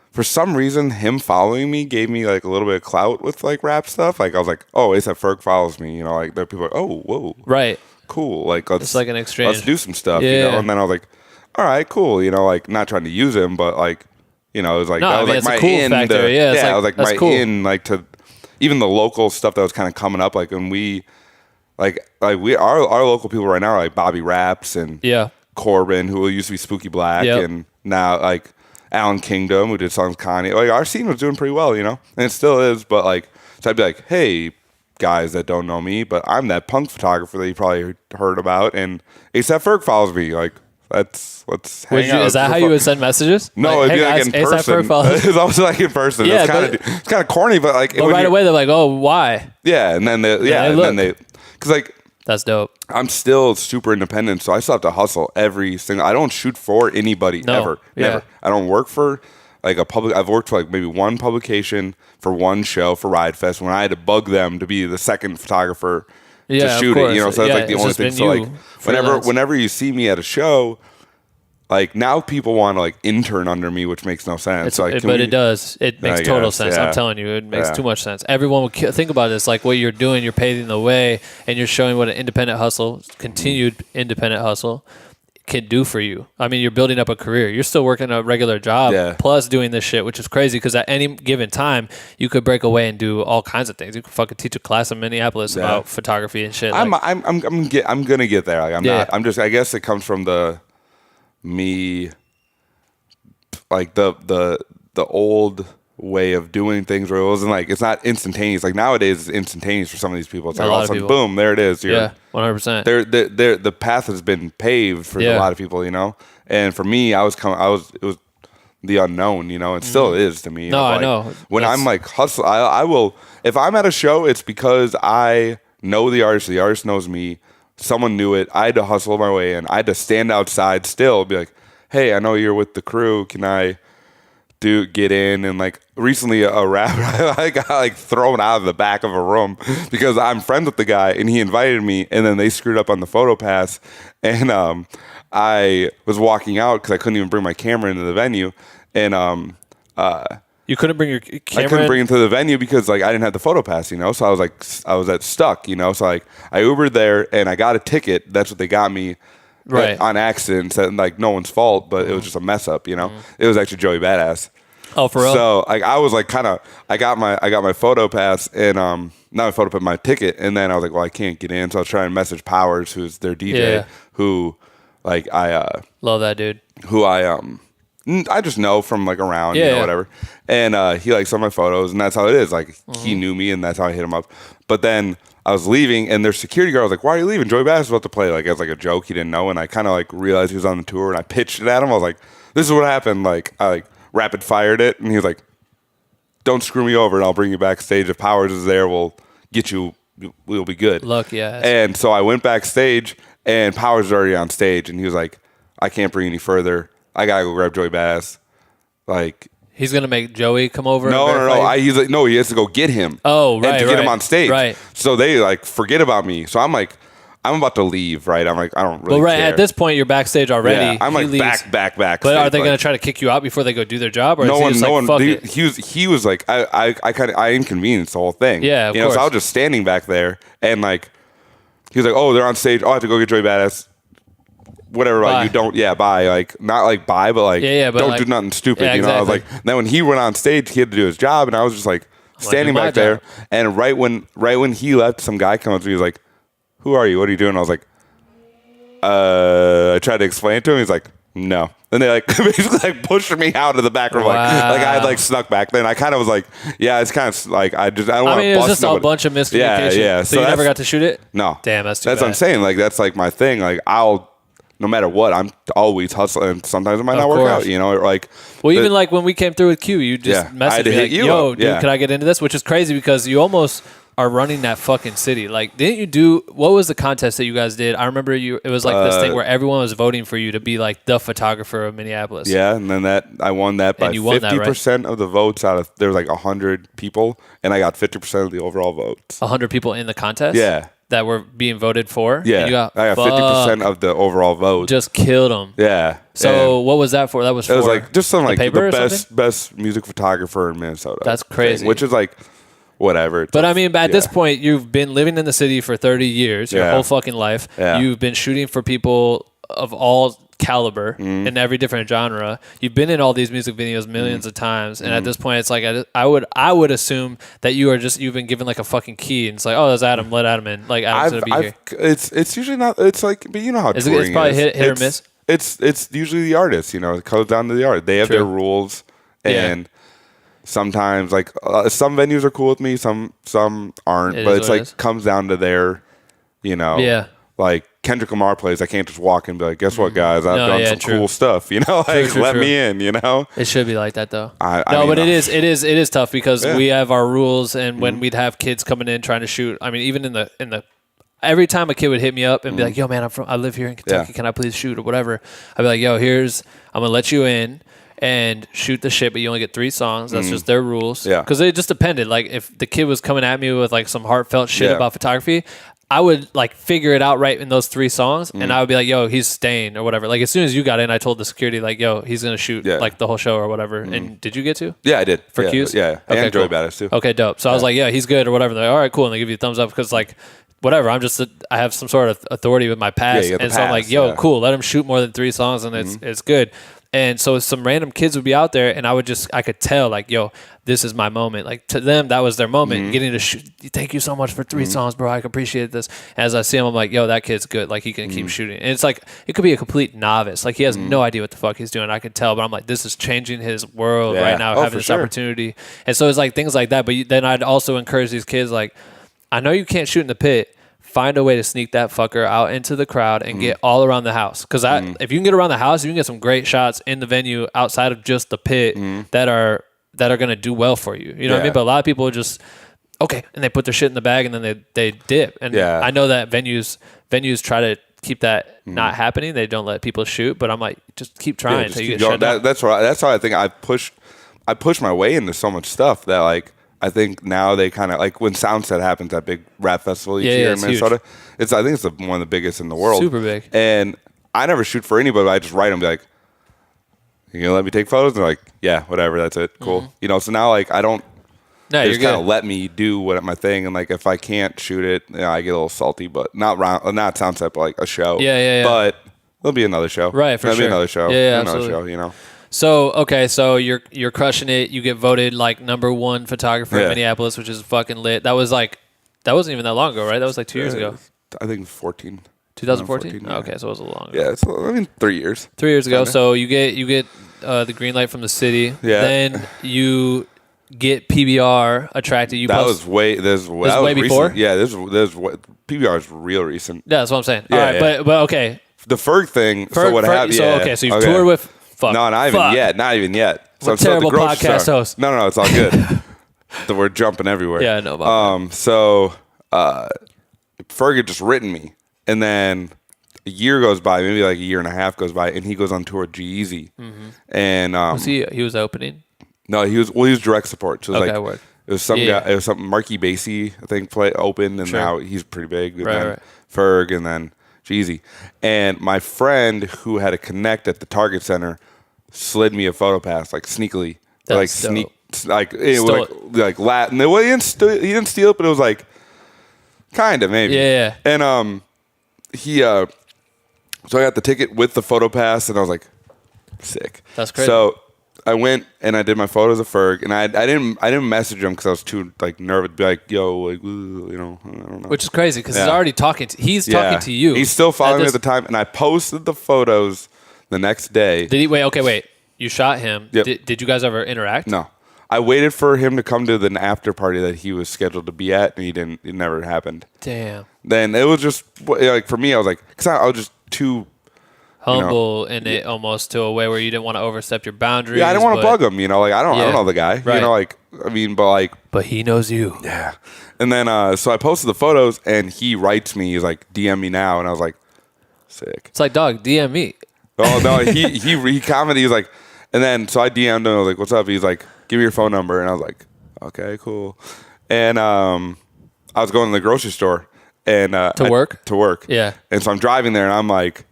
for some reason, him following me gave me like a little bit of clout with like rap stuff. Like I was like, oh, ASAP Ferg follows me, you know. Like there are people like, oh, whoa, right, cool. Like it's like an exchange. Let's do some stuff, you know. And then I was like, all right, cool, you know. Like not trying to use him, but like, you know, it was like that was like my in factor. I was like my in like to even the local stuff that was kind of coming up. Like when we like our local people right now are like Bobby Raps and Corbin, who used to be Spooky Black, and now like Alan Kingdom, who did songs with Kanye. Like our scene was doing pretty well, you know, and it still is. But like, so I'd be like, hey, guys that don't know me, but I'm that punk photographer that you probably heard about, and ASAP Ferg follows me. Like, let's hang out. Is that how you would send messages? No, like, it'd be like in person. It's always like in person. Yeah, it's kind of corny, but like, but right away they're like, oh, why? Yeah, and then because like. That's dope. I'm still super independent, so I still have to hustle every single. I don't shoot for anybody ever, never. I don't work for like a public. I've worked for like maybe one publication for one show for Ride Fest when I had to bug them to be the second photographer to shoot it. You know, so that's like the only thing. So like whenever you see me at a show. Like now people want to like intern under me, which makes no sense. It does. It makes total sense. I'm telling you, it makes too much sense. Everyone would think about this. Like what you're doing, you're paving the way and you're showing what an independent hustle, continued independent hustle can do for you. I mean, you're building up a career. You're still working a regular job plus doing this shit, which is crazy because at any given time, you could break away and do all kinds of things. You could fucking teach a class in Minneapolis about photography and shit. I'm gonna get there. Like I'm just I guess it comes from me like the old way of doing things where it wasn't like it's not instantaneous. Like nowadays it's instantaneous for some of these people. It's like all of a sudden boom, there it is. 100%. The path has been paved for a lot of people, you know. And for me, it was the unknown, you know, and still is to me. I know. When I'm like hustle, I will if I'm at a show, it's because I know the artist knows me. Someone knew it. I had to hustle my way in. I had to stand outside still, be like, hey, I know you're with the crew. Can I get in? And like recently a rapper, I got like thrown out of the back of a room because I'm friends with the guy and he invited me and then they screwed up on the photo pass. And I was walking out because I couldn't even bring my camera into the venue. And you couldn't bring your camera. I couldn't bring it to the venue because like I didn't have the photo pass, you know. So I was stuck, you know. So like I Ubered there and I got a ticket. That's what they got me, on accident. So, like no one's fault, but it was just a mess up, you know. It was actually Joey Badass. Oh, for real? So like I was like I got my photo pass and not my photo pass, my ticket, and then I was like, well, I can't get in. So I was trying to message Powers, who's their DJ, who like I love that dude. Who I just know from like around, you know, whatever. And he like saw my photos, and that's how it is. Like he knew me, and that's how I hit him up. But then I was leaving, and their security guard was like, "Why are you leaving? Joey Bass is about to play." Like as like a joke, he didn't know, and I kind of like realized he was on the tour, and I pitched it at him. I was like, "This is what happened." Like I like rapid fired it, and he was like, "Don't screw me over, and I'll bring you backstage. If Powers is there, we'll get you. We'll be good." Look, yeah. And so I went backstage, and Powers was already on stage, and he was like, "I can't bring any further. I gotta go grab Joey Bass." Like he's gonna make Joey come over. No. He's like, no, he has to go get him. Oh, right, and to get him on stage. Right. So they like forget about me. So I'm like, I'm about to leave, right? I'm like, I don't really Well, right care. at this point, you're backstage already. Yeah, I'm He like leaves. back. But are they like, going to try to kick you out before they go do their job? Or no is he one, just no like, one. fuck it? He was like, I inconvenienced the whole thing. Yeah, of you know. So course. I was just standing back there, and like, he was like, oh, they're on stage. Oh, I have to go get Joey Badass. Whatever, Bye. like you don't, bye, like not like bye, but like but don't like, do nothing stupid. yeah, You know, I was exactly. like, then when he went on stage, he had to do his job, and I was just like standing do my back there. job. And right when he left, some guy comes up to me. He was like, "Who are you? What are you doing?" I was like, I tried to explain it to him. He's like, "No." And they like basically like pushed me out of the back room. Like I had like snuck back there. And I kind of was like, yeah, it's kind of like I don't want to. I mean, it was bust just a nobody. bunch of miscommunication. Yeah. So you never got to shoot it? No. Damn, that's too That's bad. what I'm saying. Like that's like my thing. Like no matter what, I'm always hustling. And sometimes it might not work course. out. You know, like Well, even like when we came through with Q, you just Yeah, I messaged had to me hit like, you yo, up. dude, Yeah. could I get into this? Which is crazy because you almost are running that fucking city. Like, didn't you do, what was the contest that you guys did? I remember it was like this thing where everyone was voting for you to be like the photographer of Minneapolis. yeah. And then I won that by And you won that, right? 50% of the votes out of there was like 100 people, and I got 50% of the overall votes. 100 people in the contest? Yeah. That were being voted for? Yeah, And you got, I got 50% of the overall vote. just killed them. Yeah. So And what was that for? That was for it was like just some like paper the or something? best music photographer in Minnesota. That's crazy. thing, which is like whatever. But I mean, at this Yeah. point, you've been living in the city for 30 years, your Yeah. whole fucking life. Yeah. You've been shooting for people of all caliber Mm-hmm. in every different genre. You've been in all these music videos millions of times, and Mm-hmm. at this point, it's like I would assume that you've been given like a fucking key, and it's like, oh, that's Adam, let Adam in. Like Adam's gonna be here. It's usually not. It's like, but you know how It's touring probably is. hit or miss. It's usually the artist. You know, it comes down to the artist. They have True. their rules, Yeah. and sometimes like some venues are cool with me, some aren't. It But is it's what it like is. comes down to their, you know, Yeah. Like Kendrick Lamar plays, I can't just walk in and be like, guess what, guys? I've No, done yeah, some true. cool stuff. You know, like true, let true. me in. You know. It should be like that though. I No, mean, but it is tough because Yeah. Mm-hmm. we have our rules, and when we'd have kids coming in trying to shoot, I mean, even in the every time a kid would hit me up and be like, "Yo, man, I live here in Kentucky. Mm-hmm. Yeah. Can I please shoot or whatever?" I'd be like, "Yo, I'm gonna let you in and shoot the shit, but you only get 3 songs. That's just their rules." Mm-hmm. Yeah. Because it just depended. Like if the kid was coming at me with like some heartfelt shit Yeah. about photography, I would like figure it out right in those 3 songs, and I would be like, "Yo, he's staying or whatever." Like as soon as you got in, I told the security like, "Yo, he's gonna shoot Yeah. like the whole show or whatever." And did you get to? Yeah, I did For yeah, cues? Yeah, Okay, and Joey cool. Badass too. Okay, dope. So I was like, yeah, he's good or whatever. They're like, all right, cool. And they give you a thumbs up because like, whatever. I have some sort of authority with my pass. you got the And so I'm like, pass, yo, yeah. cool. Let him shoot more than 3 songs and it's good. And so some random kids would be out there and I could tell like, yo, this is my moment. Like to them, that was their moment getting to shoot. Thank you so much for 3 songs, bro. I appreciate this. As I see him, I'm like, yo, that kid's good. Like he can keep shooting. And it's like, it could be a complete novice. Like he has no idea what the fuck he's doing. I can tell, but I'm like, this is changing his world Yeah. right now. Oh, Having for this sure. opportunity. And so it's like things like that. But then I'd also encourage these kids, like, I know you can't shoot in the pit. Find a way to sneak that fucker out into the crowd and get all around the house. Because if you can get around the house, you can get some great shots in the venue outside of just the pit that are going to do well for you. You know what I Yeah. mean? But a lot of people just, okay, and they put their shit in the bag and then they dip. And Yeah. I know that venues try to keep that not happening. They don't let people shoot. But I'm like, just keep trying Yeah, until just you keep get going. shut down. That's how I think I push my way into so much stuff that like I think now they kind of like when Soundset happens, that big rap festival each Yeah, year in it's Minnesota. I think it's one of the biggest in the world. Super big. And I never shoot for anybody. I just write them, be like, "You gonna let me take photos?" And they're like, "Yeah, whatever. That's it. Cool." You know. So now like I don't. No, They you're just kind good. of let me do my thing, and like if I can't shoot it, you know, I get a little salty. But not Soundset, but like a show. Yeah. But there'll be another show. Right, for There'll sure. be another show. Yeah, another absolutely. show. You know. So okay, so you're crushing it. You get voted like #1 photographer in Yeah. Minneapolis, which is fucking lit. That wasn't even that long ago, right? That was like 2 years ago. I think 14. 2014. yeah. Okay, so it was a long. Yeah, it's 3 years. 3 years ago. Kinda. So you get the green light from the city. Yeah. Then you get PBR attracted. You That post. was way. This was way before? recent. Yeah, this PBR is real recent. Yeah, that's what I'm saying. Yeah, All right, yeah. but okay. The Ferg thing. so Ferg- what Ferg- happened? so, Yeah. okay, so you've toured with. Fuck. No, not even Fuck. yet. Not even yet. So We're I'm still at the terrible grocery podcast store. hosts. No, it's all good. We're jumping everywhere. Yeah, I know about that. So Ferg had just written me, and then a year goes by, maybe like a year and a half goes by, and he goes on tour with G-Eazy. And Was he was opening. no, he was direct support. So it was Okay, like word. It was some guy. It was something Marky Basie, I think, opened, and now he's pretty big. And then Ferg, and then Jeezy. And my friend who had a connect at the Target Center slid me a photo pass, like sneakily, like it was like Latin. Well, he didn't steal it, but it was like kind of maybe. Yeah. And so I got the ticket with the photo pass, and I was like, sick. That's crazy. So I went and I did my photos of Ferg, and I didn't message him because I was too like nervous to be like, yo, like, you know, I don't know. Which is crazy because he's already talking. He's talking to you. He's still following me at the time, and I posted the photos the next day. Did he wait? Okay, wait. You shot him. Yep. Did you guys ever interact? No. I waited for him to come to the after party that he was scheduled to be at, and he didn't. It never happened. Damn. Then it was just like for me, I was like, because I was just too humble in it almost to a way where you didn't want to overstep your boundaries. Yeah, I didn't want to bug him. You know, like I don't know the guy. Right. You know, like I mean, but he knows you. Yeah. And then so I posted the photos, and he writes me. He's like, DM me now, and I was like, sick. It's like, dog, DM me. Oh no, he commented. He was like, and then so I DM'd him. I was like, what's up? He's like, give me your phone number, and I was like, okay, cool. And I was going to the grocery store and to work. Yeah. And so I'm driving there, and I'm like,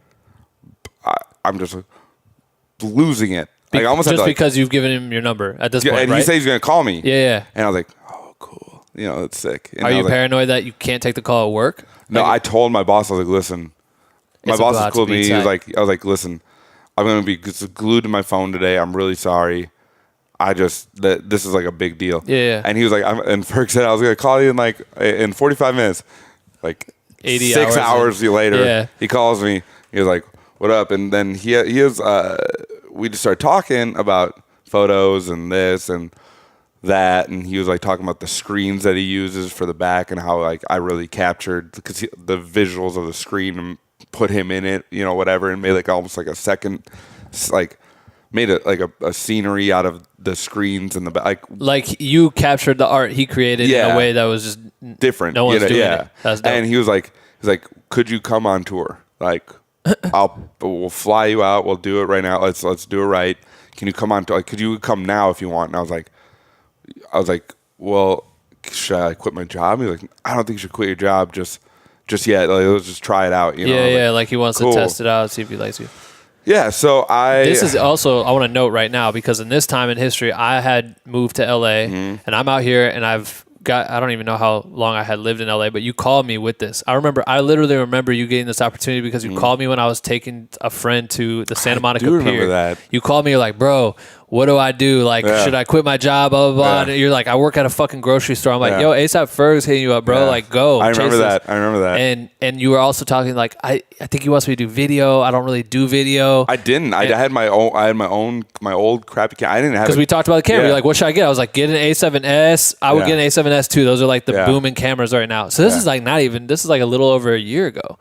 I'm just losing it. Like, I almost just had to, because you've given him your number at this point, and right? he said he's gonna call me. Yeah. And I was like, oh, cool. You know, it's sick. And are you paranoid that you can't take the call at work? No, I told my boss. I was like, listen. My boss was cool with me. He was like, I was like, listen, I'm gonna be glued to my phone today. I'm really sorry. This is like a big deal. Yeah. And he was like, and Ferg said I was gonna call you in 45 minutes. Like 80 6 hours later, yeah. He calls me. He was like, what up? And then we just started talking about photos and this and that, and he was like talking about the screens that he uses for the back and how like I really captured the visuals of the screen and put him in it, you know, whatever, and made like almost like a second, like made it like a scenery out of the screens and the back. Like you captured the art he created in a way that was just different. No one's doing it. That's dope. And he was like, could you come on tour? Like, we'll fly you out. We'll do it right now. Let's do it right. Can you come on? Could you come now if you want? And I was like, well, should I quit my job? He was like, I don't think you should quit your job just yet. Like, let's just try it out. You know? Like he wants to test it out, see if he likes you. Yeah. So This is also, I want to note right now, because in this time in history, I had moved to LA, and I'm out here, and I don't even know how long I had lived in LA, but you called me with this. I literally remember you getting this opportunity because you called me when I was taking a friend to the Santa Monica Pier. Remember that. You called me, you're like, bro, what do I do? Like, should I quit my job? Blah, blah, blah. Yeah. And you're like, I work at a fucking grocery store. I'm like, yo, ASAP Ferg's hitting you up, bro. Like, go. I remember that. And you were also talking like, I think he wants me to do video. I don't really do video. I didn't. I had my old crappy camera. I didn't have, because we talked about the camera. You're like, what should I get? I was like, get an A7S. I would get an A7S too. Those are like the booming cameras right now. So this is like this is like a little over a year ago.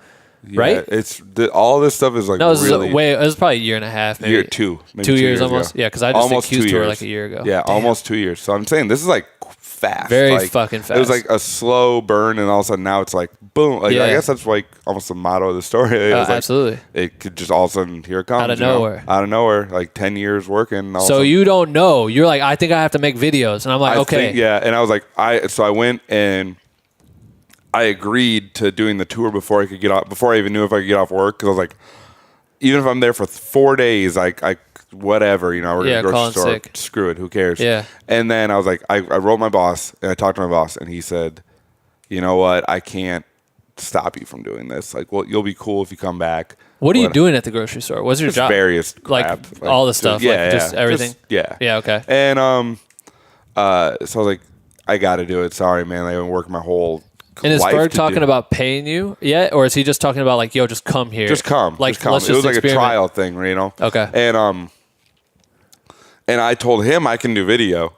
Right? It's all this stuff is like it was probably a year and a half, maybe. 2 years almost. Ago. Yeah, because I just almost did Q's 2 tour years. like a year ago. Yeah, almost 2 years. So I'm saying this is like fast. Very fucking fast. It was like a slow burn, and all of a sudden now it's like boom. Like, I guess that's like almost the motto of the story. It was like, absolutely. It could just all of a sudden, here it comes. Out of nowhere. Out of nowhere. Like 10 years working. So you don't know. You're like, I think I have to make videos. And I'm like, okay. And I was like, so I went and I agreed to doing the tour before I could get off, before I even knew if I could get off work. Because I was like, even if I'm there for 4 days, I whatever, you know, we're going to grocery store. Sick. Screw it, who cares? Yeah. And then I was like, I wrote my boss, and I talked to my boss, and he said, you know what, I can't stop you from doing this. Like, well, you'll be cool if you come back. What are you doing at the grocery store? What's your just job? Various crap. Like all the stuff. Just everything. Yeah, okay. And so I was like, I got to do it. Sorry, man. I've been working my whole and is life Ferg to talking about paying you yet, or is he just talking about like, yo, just come here? Just come. Like, just come. Let's it was just like a trial thing, you know. Okay. And I told him I can do video.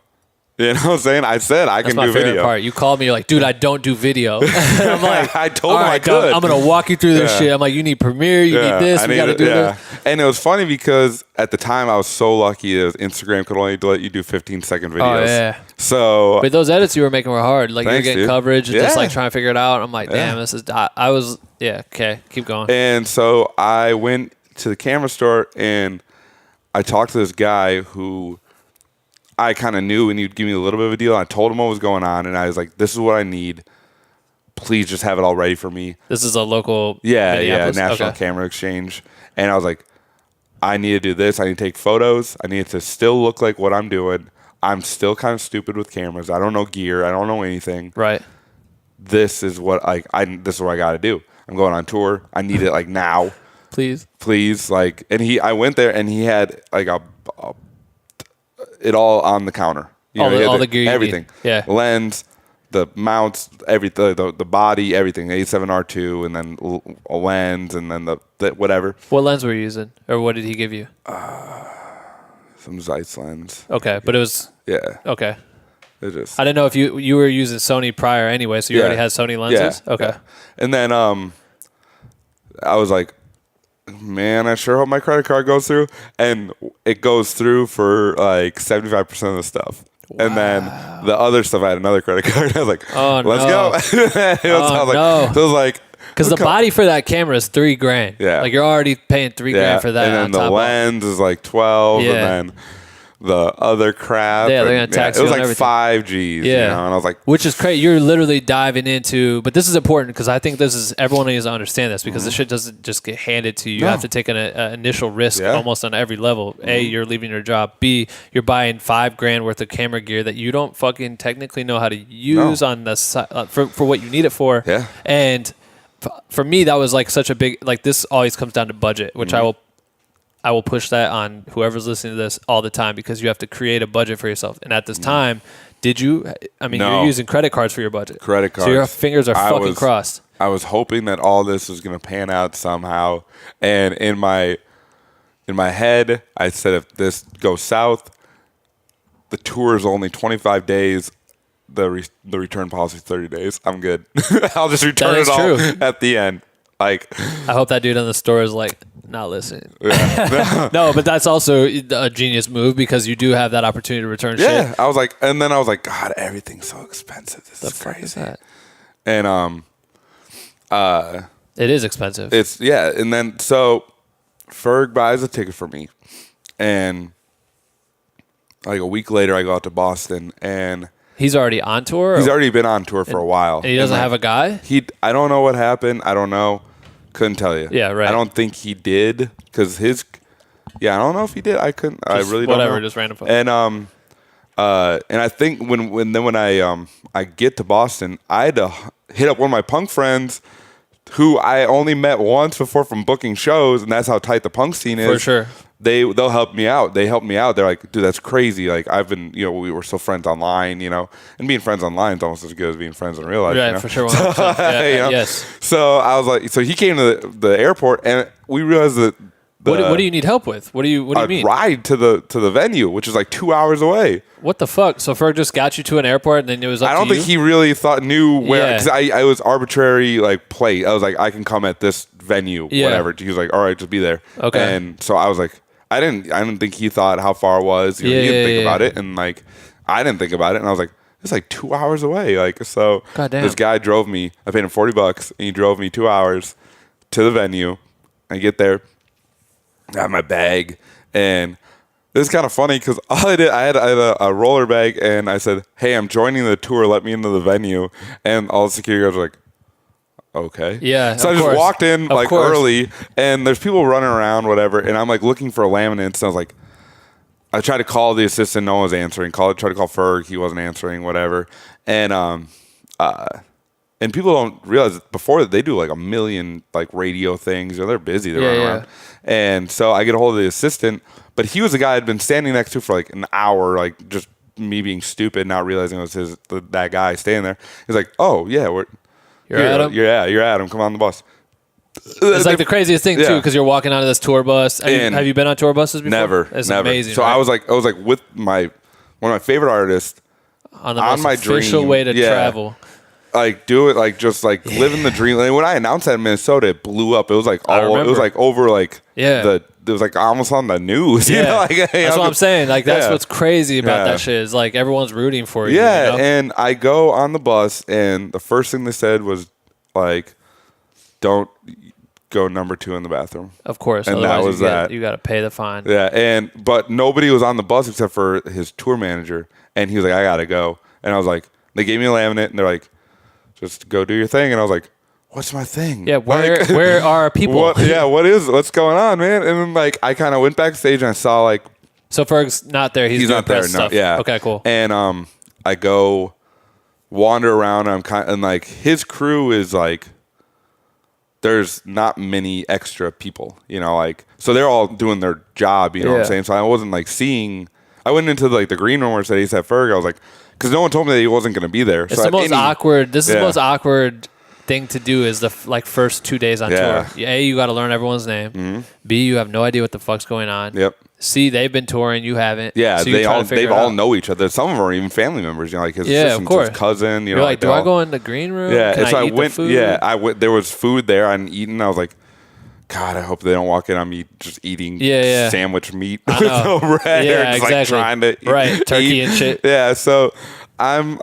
You know what I'm saying? I said I can do video. That's my favorite part. You called me, you're like, dude, I don't do video. And I'm like, I told him I could. I'm going to walk you through this shit. I'm like, you need Premiere, you need this, we got to do this. And it was funny because at the time I was so lucky that Instagram could only let you do 15-second videos. Oh, yeah. So, but those edits you were making were hard. Like, you were getting coverage and just like trying to figure it out. I'm like, damn, this is, okay, keep going. And so I went to the camera store and I talked to this guy who I kind of knew, and he'd give me a little bit of a deal. I told him what was going on, and I was like, "This is what I need. Please just have it all ready for me." This is a local, National Camera Exchange, and I was like, "I need to do this. I need to take photos. I need it to still look like what I'm doing. I'm still kind of stupid with cameras. I don't know gear. I don't know anything. Right. This is what this is what I got to do. I'm going on tour. I need it like now." Please, like, and I went there and he had like it all on the counter. All the gear, everything. Yeah, lens, the mounts, everything, the body, everything. The A7R2, and then a lens, and then the whatever. What lens were you using, or what did he give you? Some Zeiss lens. Okay, but it was okay. It just I didn't know if you were using Sony prior anyway, so you already had Sony lenses. Yeah, okay, and then I was like, man, I sure hope my credit card goes through. And it goes through for like 75% of the stuff. Wow. And then the other stuff, I had another credit card. I was like, let's go. It was like, because the body for that camera is $3,000. Yeah. Like you're already paying $3,000 for that. And then the lens is like 12. And then the other crap. Yeah, they're going to tax you. It was like everything. 5 Gs. Yeah. You know? And I was like, which is crazy. You're literally diving into, but this is important because I think everyone needs to understand this because this shit doesn't just get handed to you. You have to take an initial risk almost on every level. A, you're leaving your job. B, you're buying $5,000 worth of camera gear that you don't fucking technically know how to use on the for what you need it for. Yeah. And for me, that was like such a big, like this always comes down to budget, which I will push that on whoever's listening to this all the time because you have to create a budget for yourself. And at this time, you're using credit cards for your budget. Credit cards. So your fingers are fucking crossed. I was hoping that all this was going to pan out somehow. And in my head, I said, if this goes south, the tour is only 25 days. The return policy is 30 days. I'm good. I'll just return it all at the end. Like, I hope that dude on the store is like not listening. Yeah. No, but that's also a genius move because you do have that opportunity to return shit. Yeah, I was like, and then I was like, God, everything's so expensive. This is crazy. Is that? And it is expensive. And then so Ferg buys a ticket for me, and like a week later, I go out to Boston, and he's already on tour. He's already been on tour for a while. And he doesn't have a guy. I don't know what happened. I don't know. Couldn't tell you. Yeah, right. I don't think he did because his. Yeah, I don't know if he did. I couldn't. I really don't know. Whatever, just random. And I think when I get to Boston, I had to hit up one of my punk friends who I only met once before from booking shows, and that's how tight the punk scene is. For sure. They'll help me out. They helped me out. They're like, dude, that's crazy. Like I've been, we were still friends online, and being friends online is almost as good as being friends in real life. Right, for sure. Yes. So I was like, so he came to the airport, and we realized that. What do you need help with? What do you mean? Ride to the venue, which is like 2 hours away. What the fuck? So Ferg just got you to an airport, and then it was up to you? I don't think he really knew where. Because I was arbitrary plate. I was like, I can come at this venue, whatever. He was like, all right, just be there. Okay. And so I was like. I didn't think he thought how far it was. He didn't think about it, and I didn't think about it, and I was like, it's like 2 hours away. So this guy drove me. I paid him $40, and he drove me 2 hours to the venue. I get there, I have my bag, and this is kind of funny because all I had a roller bag, and I said, "Hey, I'm joining the tour. Let me into the venue." And all the security guards were like, okay. Yeah. So I just walked in early, and there's people running around, whatever, and I'm looking for laminates. And I was like, I tried to call the assistant, no one was answering. Tried to call Ferg, he wasn't answering, whatever. And people don't realize that before they do a million radio things. They're busy. They're running around. And so I get a hold of the assistant, but he was the guy I'd been standing next to for an hour, just me being stupid, not realizing it was that guy standing there. He's like, oh yeah, You're Adam? You're Adam. Come on the bus. It's the craziest thing too, because you're walking onto this tour bus. Have you been on tour buses before? Never. It's never. Amazing. So right? I was with one of my favorite artists on the most official way to travel. Do it just living the dream. When I announced that in Minnesota, it blew up. It was it was almost on the news. Yeah. That's what I'm saying. That's what's crazy about that shit is everyone's rooting for you. Yeah, and I go on the bus, and the first thing they said was don't go number 2 in the bathroom. Of course. And otherwise that was that. You got to pay the fine. Yeah, but nobody was on the bus except for his tour manager, and he was like, I gotta go. And I was like, they gave me a laminate, and they're like, just go do your thing. And I was like, what's my thing? Yeah, where are people? What's going on, man? And then like I kind of went backstage and I saw like, so Ferg's not there. He's not there. No, stuff. yeah. Okay, cool. And I go wander around. And like his crew is like, there's not many extra people, you know, like, so they're all doing their job, you know what I'm saying? So I wasn't like seeing, I went into like the green room where it said ASAP Ferg. I was like, because no one told me that he wasn't going to be there. It's so the most awkward. This is the Yeah. most awkward thing to do is the first 2 days on Yeah. tour. A, you got to learn everyone's name. B, you have no idea what the fuck's going on. Yep. C, they've been touring, you haven't. Yeah, so they all know each other. Some of them are even family members, you know, like his assistant, his cousin, you know. You're like, do I go in the green room? Yeah, Can and so I I eat went. the food? Yeah, I went. There was food there. I hadn't eaten. I was like, God, I hope they don't walk in on me just eating sandwich meat with no bread. Yeah, or just exactly. like trying to turkey eat. and shit. Yeah, so I'm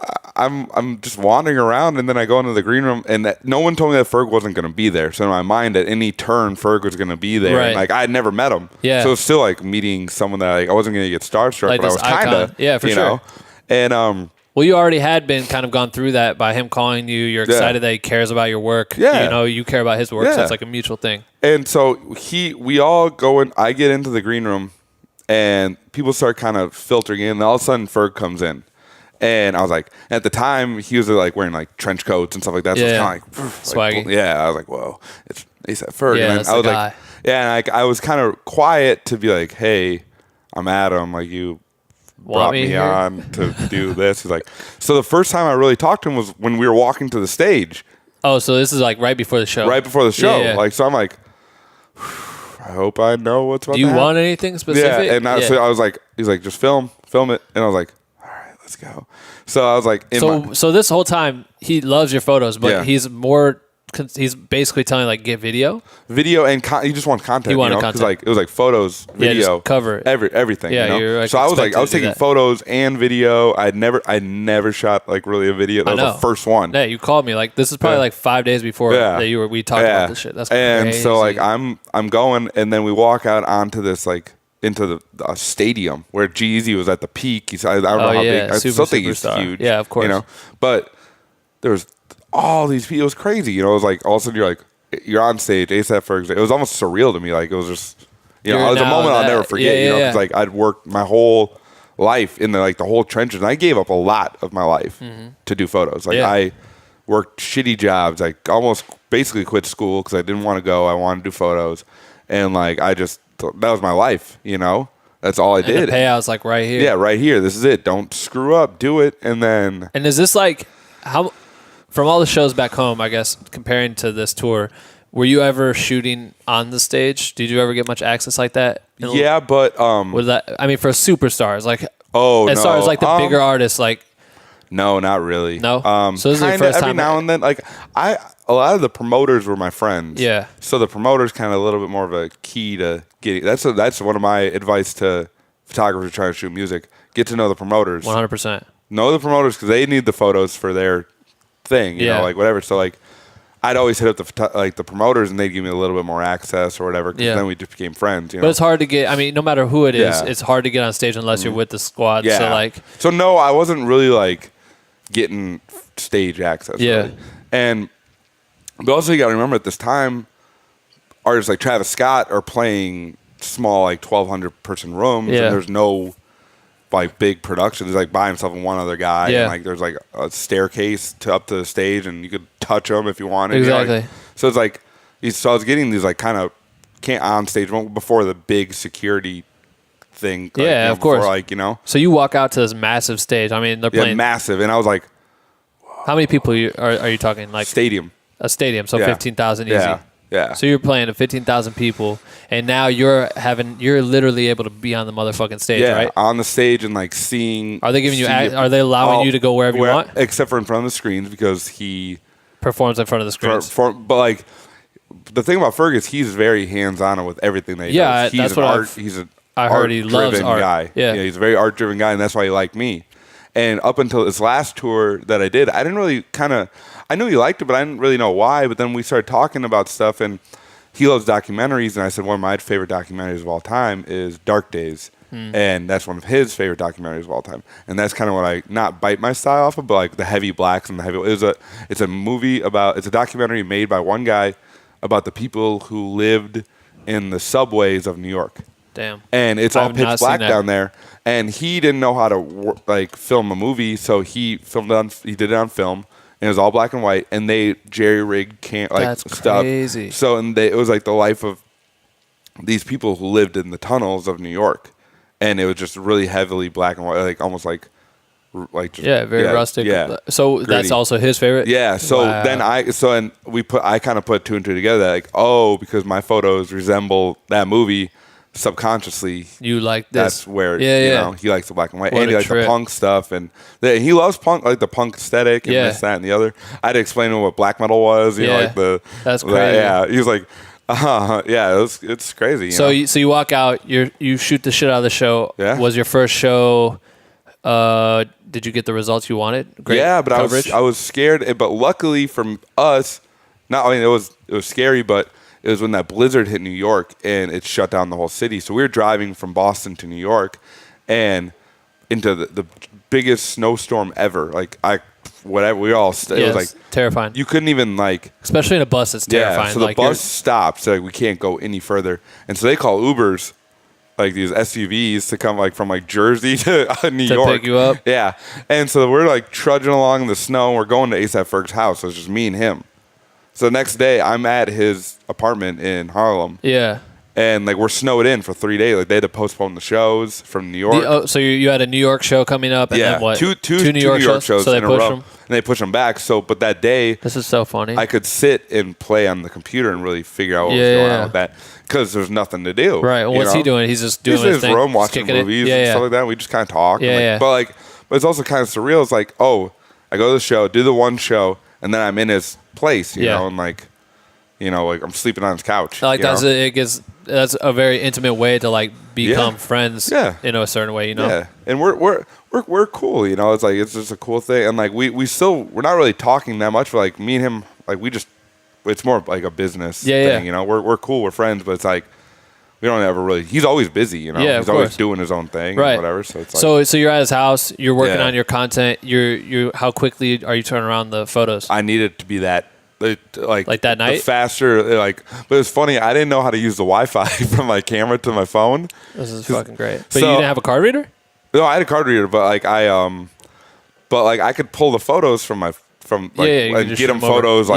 just wandering around, and then I go into the green room, and no one told me that Ferg wasn't going to be there. So in my mind, at any turn, Ferg was going to be there. Right. And like I had never met him. Yeah. So it's still like meeting someone that like, I wasn't going to get starstruck, Like but I was this kind icon. of. Yeah, for you sure. know? And well, you already had been kind of gone through that by him calling you. You're excited that he cares about your work. Yeah. You know, you care about his work, so Yeah. it's like a mutual thing. And so we all go in. I get into the green room, and people start kind of filtering in. And all of a sudden, Ferg comes in, and I was like, at the time, he was like wearing like trench coats and stuff like that. So it's kind of like swaggy. Yeah, I was like, whoa, it's ASAP Ferg. Yeah, and that's I was the like, guy. yeah, and I was kind of quiet to be like, hey, I'm Adam. Like you brought me here? on to do this. He's like, so the first time I really talked to him was when we were walking to the stage. Oh, so this is like right before the show. Right before the show. Yeah. Like, so I'm like, I hope I know what's about Do to you happen. want anything specific? Yeah, and so I was like, he's like, just film it. And I was like, all right, let's go. So I was like, So this whole time, he loves your photos, but he's basically telling like, get video. and he just wants content. He wanted you know? 'Cause, content. like it was like photos, video, just cover it. everything. Yeah, you know? you're, like, so I was expected to do taking that. photos and video. I never shot like really a video. That was the first one. Yeah, you called me like this is probably like 5 days before that we talked about this shit. That's crazy. And so like I'm going, and then we walk out onto this like into the stadium where G-Eazy was at the peak. I don't know how big. I still think he's huge. Yeah, of course. You know, but there was all these people. It was crazy. You know, it was like all of a sudden you're on stage. ASAP Ferg. It was almost surreal to me. Like it was just it was a moment I'll never forget. Yeah, you know, because like I'd worked my whole life in the whole trenches, and I gave up a lot of my life to do photos. Like I worked shitty jobs. I almost basically quit school because I didn't want to go. I wanted to do photos, and like that was my life. You know, that's all I did. The payout's like right here. Yeah, right here. This is it. Don't screw up. Do it, and then. And is this like how? From all the shows back home, I guess, comparing to this tour, were you ever shooting on the stage? Did you ever get much access like that? Yeah, but was that? I mean, for superstars, like as no. far as like the bigger artists, like no, not really. No. So this is your first every time. now and then, like a lot of the promoters were my friends. Yeah. So the promoters kind of a little bit more of a key to getting. That's one of my advice to photographers trying to shoot music. Get to know the promoters. 100%. Know the promoters because they need the photos for their thing, you know, like whatever. So like, I'd always hit up the promoters, and they'd give me a little bit more access or whatever. Because then we just became friends. You know? But it's hard to get. I mean, no matter who it is, it's hard to get on stage unless you're with the squad. Yeah. So like, so no, I wasn't really like getting stage access. Yeah. Really. But also you got to remember at this time, artists like Travis Scott are playing small 1,200 person rooms, and there's no big production. He's by himself and one other guy, and there's a staircase up to the stage, and you could touch them if you wanted. Exactly. You know, so it's so I was getting these kind of can't on stage before the big security thing. Of course. Before, So you walk out to this massive stage. I mean, they're playing massive, and I was like, how many people are you talking? Like stadium. A stadium, so 15,000 easy. Yeah. So you're playing to 15,000 people, and now you're literally able to be on the motherfucking stage, right? On the stage and seeing. Are they giving you? Are they allowing you to go wherever you want? Except for in front of the screens because he performs in front of the screens. But the thing about Ferg is he's very hands on with everything that he does. He's that's what he's an I heard. He loves art. Guy. Yeah, he's a very art driven guy, and that's why he liked me. And up until this last tour that I did, I didn't really I knew he liked it, but I didn't really know why. But then we started talking about stuff, and he loves documentaries, and I said one of my favorite documentaries of all time is Dark Days. And that's one of his favorite documentaries of all time. And that's kind of what I not bite my style off of, but like the heavy blacks and the heavy. It's a movie about. It's a documentary made by one guy about the people who lived in the subways of New York. Damn. And it's all pitch black down there. And he didn't know how to film a movie, so he did it on film. And it was all black and white. And they jerry rigged That's stuff. Crazy. So it was like the life of these people who lived in the tunnels of New York. And it was just really heavily black and white, like almost like just, very rustic. Yeah, so gritty. that's also his favorite. Yeah. So wow. then I kind of put two and two together, like because my photos resemble that movie subconsciously. You like this? That's where you know he likes the black and white, and he likes the punk stuff, and he loves punk, like the punk aesthetic, and this, that, and the other. I had to explain to him what black metal was. You know, like that's crazy. Yeah, he was like. It's crazy. So you walk out, you shoot the shit out of the show. Yeah. Was your first show? Did you get the results you wanted? Great. Yeah, but coverage? I was scared. But luckily from us, it was scary, but it was when that blizzard hit New York and it shut down the whole city. So we were driving from Boston to New York, and into the biggest snowstorm ever. We were all it was like terrifying. You couldn't even especially in a bus. It's terrifying. Yeah, so the bus stopped. So we can't go any further, and so they call Ubers, like these SUVs, to come from Jersey to New York to pick you up. Yeah, and so we're trudging along in the snow. And we're going to ASAP Ferg's house. So it's just me and him. So the next day, I'm at his apartment in Harlem. Yeah. And we're snowed in for 3 days. They had to postpone the shows from New York. So you had a New York show coming up, and then what? Two New York shows. So they in a pushed row, them. and they pushed them back. So, but that day, this is so funny. I could sit and play on the computer and really figure out what was going on with that, because there's nothing to do. Right. Well, what's he doing? He's just doing his thing. Room watching movies and stuff like that. We just kind of talk. Yeah. But it's also kind of surreal. It's I go to the show, do the one show, and then I'm in his place. You know, and I'm sleeping on his couch. That's a very intimate way to become friends in a certain way, Yeah, and we're cool, it's just a cool thing, and we're not really talking that much, but me and him, it's more like a business thing, we're cool, we're friends, but it's we don't ever really. He's always busy, he's always doing his own thing, right? And whatever. So it's so you're at his house, you're working on your content. You how quickly are you turning around the photos? I need it to be that. Like that night? The faster, but it's funny, I didn't know how to use the Wi-Fi from my camera to my phone. This is fucking great. But you didn't have a card reader? No, I had a card reader, but I could pull the photos from and get him photos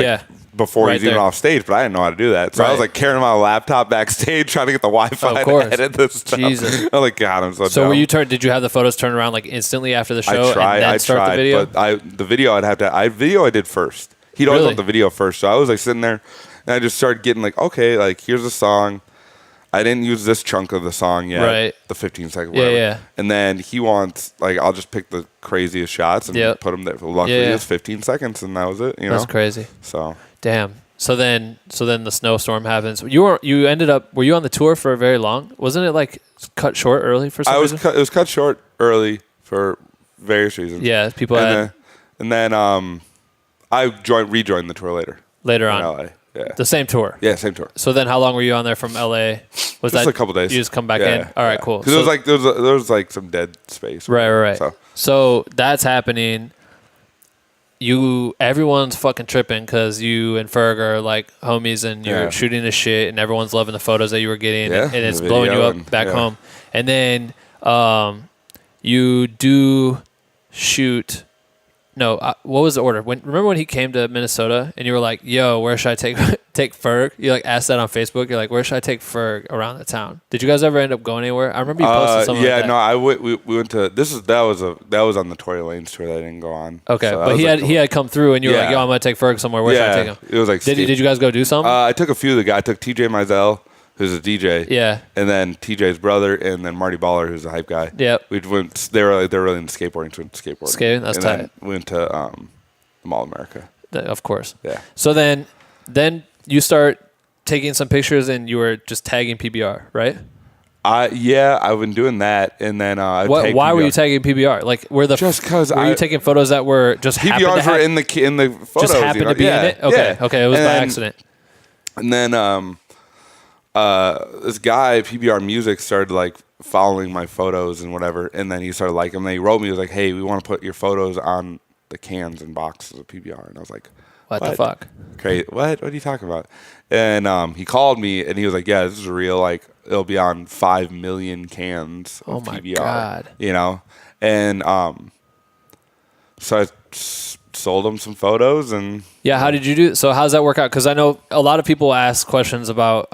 before he's even off stage, but I didn't know how to do that. So I was carrying my laptop backstage trying to get the Wi-Fi to edit this stuff. Jesus. I'm God, I'm so So dumb. did you have the photos turned around instantly after the show I tried, and then start the video? but the video I did first. He'd always want the video first, so I was sitting there, and I just started getting here's a song. I didn't use this chunk of the song yet, right? The 15-second, whatever. Yeah. And then he wants I'll just pick the craziest shots and put them there. Luckily, it was 15 seconds, and that was it. That's crazy. So damn. So then the snowstorm happens. Were you on the tour for very long? Wasn't it cut short early for some reason? It was cut short early for various reasons. Yeah, people and then I rejoined the tour later on. In LA. Yeah. The same tour. Yeah, same tour. So then, how long were you on there from LA? Was that a couple days? You just come back in. All right, cool. Because there was some dead space. Right. So that's happening. Everyone's fucking tripping because you and Ferg are homies, and you're shooting the shit, and everyone's loving the photos that you were getting, and it's blowing you up back home. And then you do shoot. No, what was the order? Remember when he came to Minnesota and you were like, "Yo, where should I take Ferg?" You asked that on Facebook. You're like, "Where should I take Ferg around the town?" Did you guys ever end up going anywhere? I remember you posted something. Yeah, like that. no, we went to that was on the Tory Lanez tour that I didn't go on. Okay, so but he had come through and you were like, "Yo, I'm gonna take Ferg somewhere. Where should I take him?" It was did you guys go do something? I took a few of the guys. I took TJ Mizell, who's a DJ. Yeah. And then TJ's brother, and then Marty Baller, who's a hype guy. Yep. We went. They're really into skateboarding. So we went skateboarding. Skating, that's and tight. Then we went to the Mall of America. Of course. Yeah. So then you start taking some pictures and you were just tagging PBR, right? I've been doing that, and then why were you tagging PBR? Were you taking photos that were just PBRs were in the photos? Just happened to be in it. Okay, it was by accident. And then this guy PBR Music started like following my photos and whatever, and then he started liking them. He wrote me, he was like, "Hey, we want to put your photos on the cans and boxes of PBR," and I was like, What the fuck? Crazy. What are you talking about? And he called me and he was like, "Yeah, this is real. Like, it'll be on 5 million cans of PBR." God. You know, and so I sold him some photos and yeah. How did you do? So how's that work out? Because I know a lot of people ask questions about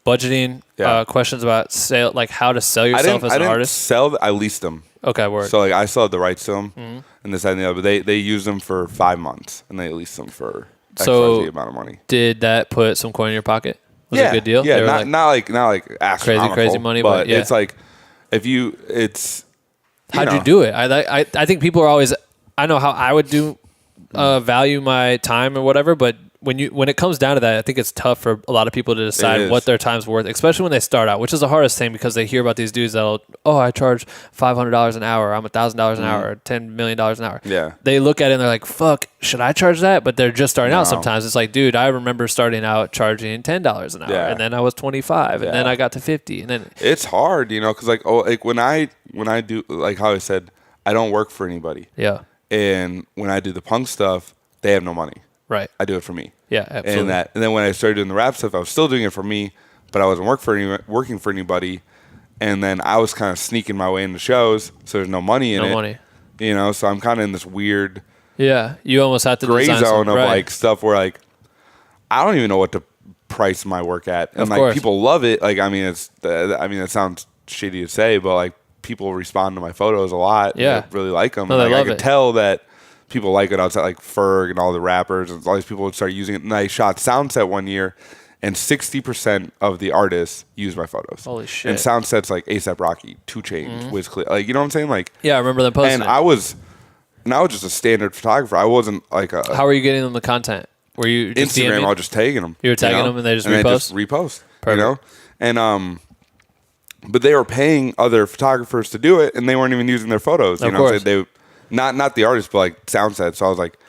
budgeting, questions about sale, like how to sell yourself as an artist. I leased them. Okay, word. So like I still had the rights to them, and this and the other. But they used them for 5 months, and they leased them for XYZ amount of money. Did that put some coin in your pocket? Was it a good deal? Yeah, not like astronomical, crazy money, but yeah. it's like if you, it's. How'd you do it? I think people are always. I know how I would do value my time or whatever, but when it comes down to that, I think it's tough for a lot of people to decide what their time's worth, especially when they start out, which is the hardest thing because they hear about these dudes that'll, I charge $500 an hour, I'm $1,000 an hour, $10 million an hour. Yeah. They look at it and they're like, fuck, should I charge that? But they're just starting out sometimes. It's like, dude, I remember starting out charging $10 an hour, and then I was 25, and then I got to 50, and then it's hard, because like when I do, like how I said, I don't work for anybody. Yeah. And when I do the punk stuff, they have no money. Right. I do it for me. Yeah, absolutely. And then when I started doing the rap stuff, I was still doing it for me, but I wasn't working for anybody. And then I was kind of sneaking my way into shows, so there's no money in it. No money. So I'm kind of in this weird you almost have to gray zone of like stuff where like I don't even know what to price my work at. And like people love it. Like it sounds shitty to say, but like people respond to my photos a lot. Yeah. I really like them. No, and, like, I could it. tell that people like it outside, like Ferg and all the rappers, and all these people would start using it. And I shot Soundset one year, and 60% of the artists use my photos. Holy shit! And Soundset's like ASAP Rocky, 2 Chainz, Wiz Khalifa, like you know what I'm saying? Like I remember them posting. And I was just a standard photographer. I wasn't like a. How were you getting them the content? Were you just Instagram? I was just tagging them. You were tagging them, and they just repost. They just repost. Perfect. And but they were paying other photographers to do it, and they weren't even using their photos. Of course. They not the artists, but like Soundset. So I was like,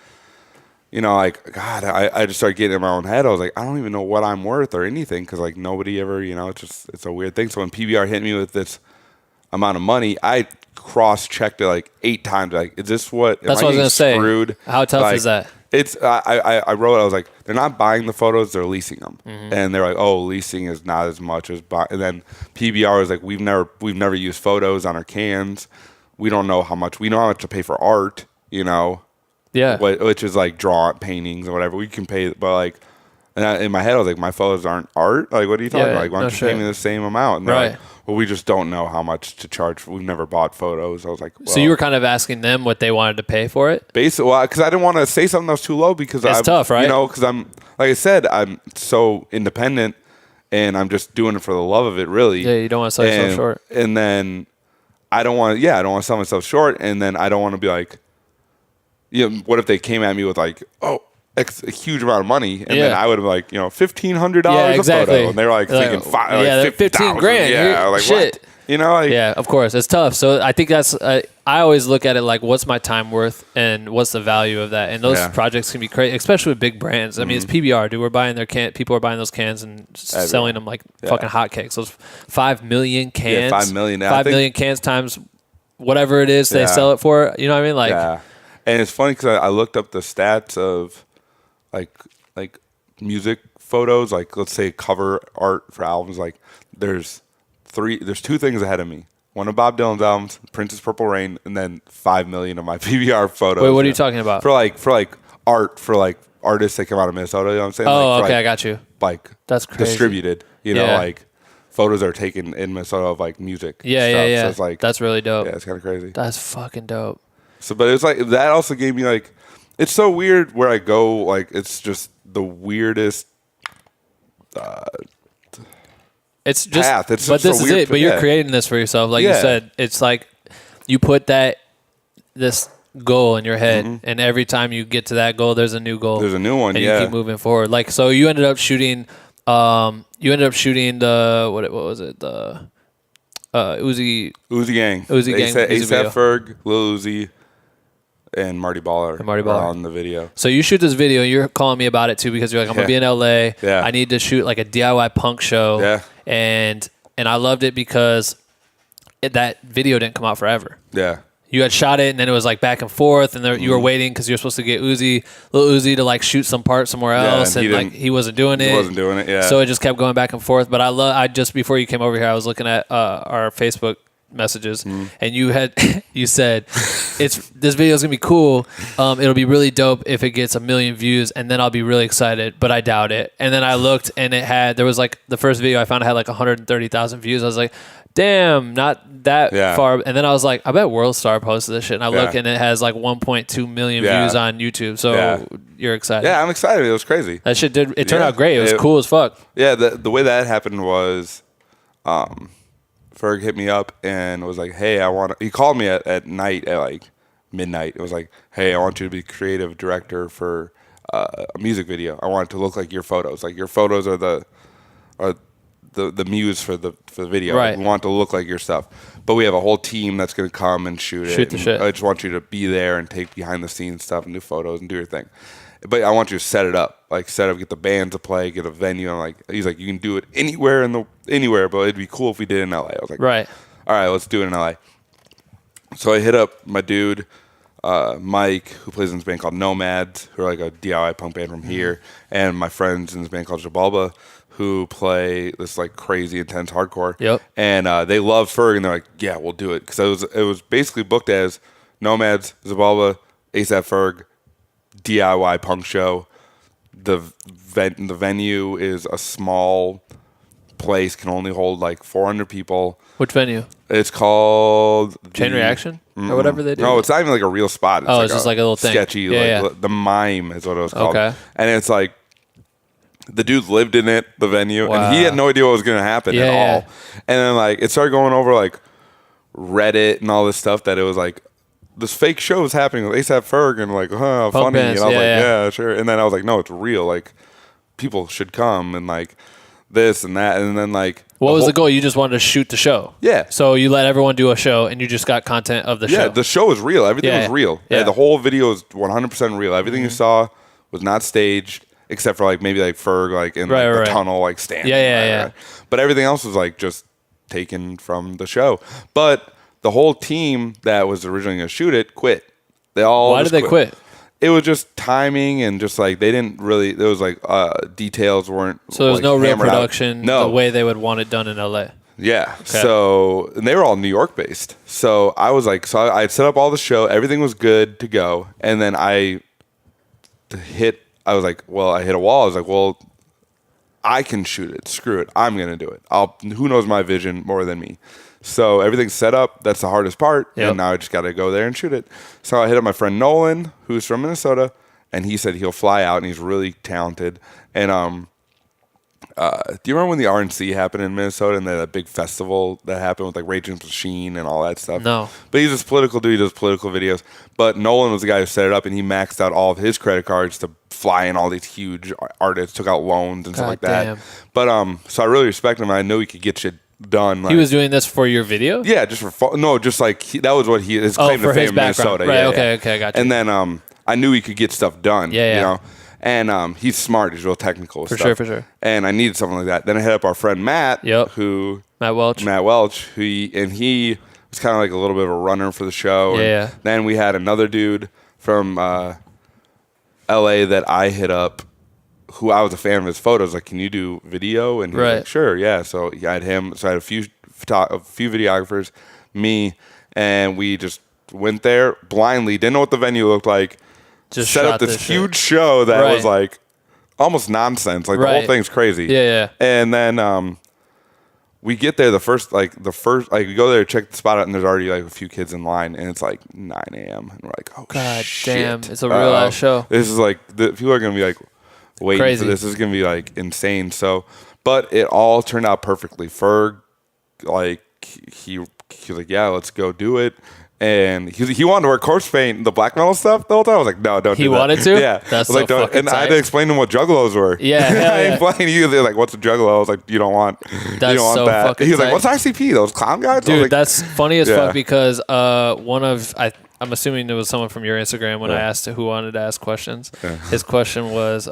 God, I just started getting in my own head. I was like, I don't even know what I'm worth or anything because like nobody ever, it's a weird thing. So when PBR hit me with this amount of money, I cross-checked it like 8 times. Like, is this what? That's what I was gonna say. How tough is that? It's I wrote. I was like, they're not buying the photos; they're leasing them. And they're like, oh, leasing is not as much as buy. And then PBR was like, we've never used photos on our cans. We don't know how much. We know how much to pay for art. Yeah. Which is like draw paintings or whatever. We can pay, but like, and in my head I was like, my photos aren't art. Like, what are you talking about? Like, why don't you pay me the same amount? And they're like, well, we just don't know how much to charge. We've never bought photos. I was like, well, so you were kind of asking them what they wanted to pay for it? Basically, because I didn't want to say something that was too low because it's tough, right? Because I'm, like I said, I'm so independent and I'm just doing it for the love of it, really. Yeah, you don't want to sell yourself short. And then I don't want to sell myself short. And then I don't want to be like, what if they came at me with like, a huge amount of money, and then I would have like, $1,500 a photo, and they're like thinking like 15 grand. Yeah, like shit. What? Yeah, of course, it's tough. So I think that's I always look at it like, what's my time worth, and what's the value of that? And those projects can be crazy, especially with big brands. I mean, it's PBR, dude. We're buying their people are buying those cans and selling them like fucking hotcakes. Those 5 million cans, 5 million, 5 million cans times whatever it is they sell it for. You know what I mean? Like, and it's funny because I looked up the stats of like music photos, like let's say cover art for albums. Like there's 2 things ahead of me. One of Bob Dylan's albums, Prince's Purple Rain, and then 5 million of my PBR photos. Wait, what are you talking about? For like art for like artists that come out of Minnesota. You know what I'm saying? Oh, okay, I got you. Like that's crazy. Distributed. Like photos are taken in Minnesota of like music. Yeah. So it's like that's really dope. Yeah, it's kind of crazy. That's fucking dope. So, but it's like that also gave me like, it's so weird where I go. Like it's just the weirdest. It's just path. It's but this so is weird, it. But you're creating this for yourself, like you said. It's like you put this goal in your head, and every time you get to that goal, there's a new goal. There's a new one, and you keep moving forward. Like so, you ended up shooting. The what was it? The Uzi Gang. Uzi Gang. ASAP Ferg, Lil Uzi, and Marty Baller are on the video. So you shoot this video, and you're calling me about it too because you're like, I'm gonna be in LA. Yeah. I need to shoot like a DIY punk show. Yeah. And I loved it because that video didn't come out forever. Yeah. You had shot it, and then it was like back and forth, and you were waiting because you were supposed to get Lil Uzi to like shoot some part somewhere else, and like he wasn't doing it. He wasn't doing it. Yeah. So it just kept going back and forth. But I just before you came over here, I was looking at our Facebook messages, and you said this video is gonna be cool. It'll be really dope if it gets 1 million views, and then I'll be really excited. But I doubt it. And then I looked, and there was like the first video I found had like 130,000 views. I was like, damn, not that far. And then I was like, I bet WorldStar posted this shit. And I look, and it has like 1.2 million views on YouTube. So you're excited. Yeah, I'm excited. It was crazy. That shit turned out great. It was cool as fuck. Yeah, the way that happened was Ferg hit me up and was like, hey, he called me at night at like midnight. It was like, hey, I want you to be creative director for a music video. I want it to look like your photos. Like your photos are the muse for the video. Right. We want it to look like your stuff. But we have a whole team that's going to come and shoot it. Shoot the shit. I just want you to be there and take behind the scenes stuff and do photos and do your thing. But I want you to set it up. Like get the band to play, get a venue. And he's like, you can do it anywhere but it'd be cool if we did it in LA. I was like, right. All right, let's do it in LA. So I hit up my dude, Mike, who plays in this band called Nomads, who are like a DIY punk band from here, and my friends in this band called Jabalba, who play this like crazy intense hardcore. Yep. And they love Ferg, and they're like, yeah, we'll do it. Because it was basically booked as Nomads, Zabalba, ASAP Ferg, DIY punk show. The venue is a small place, can only hold like 400 people. Which venue? It's called Chain Reaction or whatever they do. No, it's not even like a real spot. It's just like a little thing. Sketchy, the Mime is what it was called. Okay. And it's like the dude lived in it, the venue, and he had no idea what was going to happen at all. And then like it started going over like Reddit and all this stuff that it was like this fake show is happening with ASAP Ferg and like, funny. Bands, and I was like, yeah, sure. And then I was like, no, it's real. Like people should come and like this and that. And then like, what was the goal? You just wanted to shoot the show. Yeah. So you let everyone do a show, and you just got content of the show. Yeah, the show is real. Everything was real. Yeah. The whole video is 100% real. Everything you saw was not staged, except for like maybe like Ferg like in the tunnel like standing. Yeah. But everything else was like just taken from the show. But the whole team that was originally going to shoot it quit. They all Why did they quit? It was just timing and just like they didn't really. There was like details weren't. So there was like, no real production. the way they would want it done in LA. Yeah. Okay. So and they were all New York based. So I was like, I had set up all the show. Everything was good to go. And then I hit a wall. I was like, well, I can shoot it. Screw it. I'm going to do it. Who knows my vision more than me? So everything's set up. That's the hardest part. Yep. And now I just got to go there and shoot it. So I hit up my friend Nolan, who's from Minnesota, and he said he'll fly out, and he's really talented. And do you remember when the RNC happened in Minnesota and that big festival that happened with like Rage Against the Machine and all that stuff? No. But he's this political dude. He does political videos. But Nolan was the guy who set it up, and he maxed out all of his credit cards to fly in all these huge artists, took out loans and stuff like that. But so I really respect him. I know he could get shit done. He was doing this for your video? Yeah, just for just like that was what his claim to fame in Minnesota. Right, yeah, okay, got you. And then I knew he could get stuff done. Yeah. You know? And he's smart. He's real technical. For sure. And I needed something like that. Then I hit up our friend Matt, Matt Welch. He was kind of like a little bit of a runner for the show. Yeah. And then we had another dude from LA that I hit up, who I was a fan of his photos. Like, can you do video? And he was like, sure, yeah. So I had him. So I had a few videographers, me, and we just went there blindly. Didn't know what the venue looked like. Just set up this huge show that was like almost nonsense. Like the whole thing's crazy. Yeah. And then we get there the first we go there to check the spot out, and there's already like a few kids in line, and it's like 9 a.m. and we're like, oh God shit. damn, it's a real ass show. This is like people are gonna be like waiting crazy for this. This is gonna be like insane. So, but it all turned out perfectly. Ferg, like he was like, yeah, let's go do it. And he wanted to wear corpse paint, the black metal stuff the whole time. I was like, no, don't do that. He wanted to? Yeah. That's like, so fucking and tight. I had to explain to him what juggalos were. Yeah. I explained to you, they're like, what's a juggalo? I was like, you don't want That's so so that. fucking He was like, tight. what's ICP? Those clown guys? Dude, like, that's funny as fuck because one of I'm assuming it was someone from your Instagram when I asked who wanted to ask questions. His question was,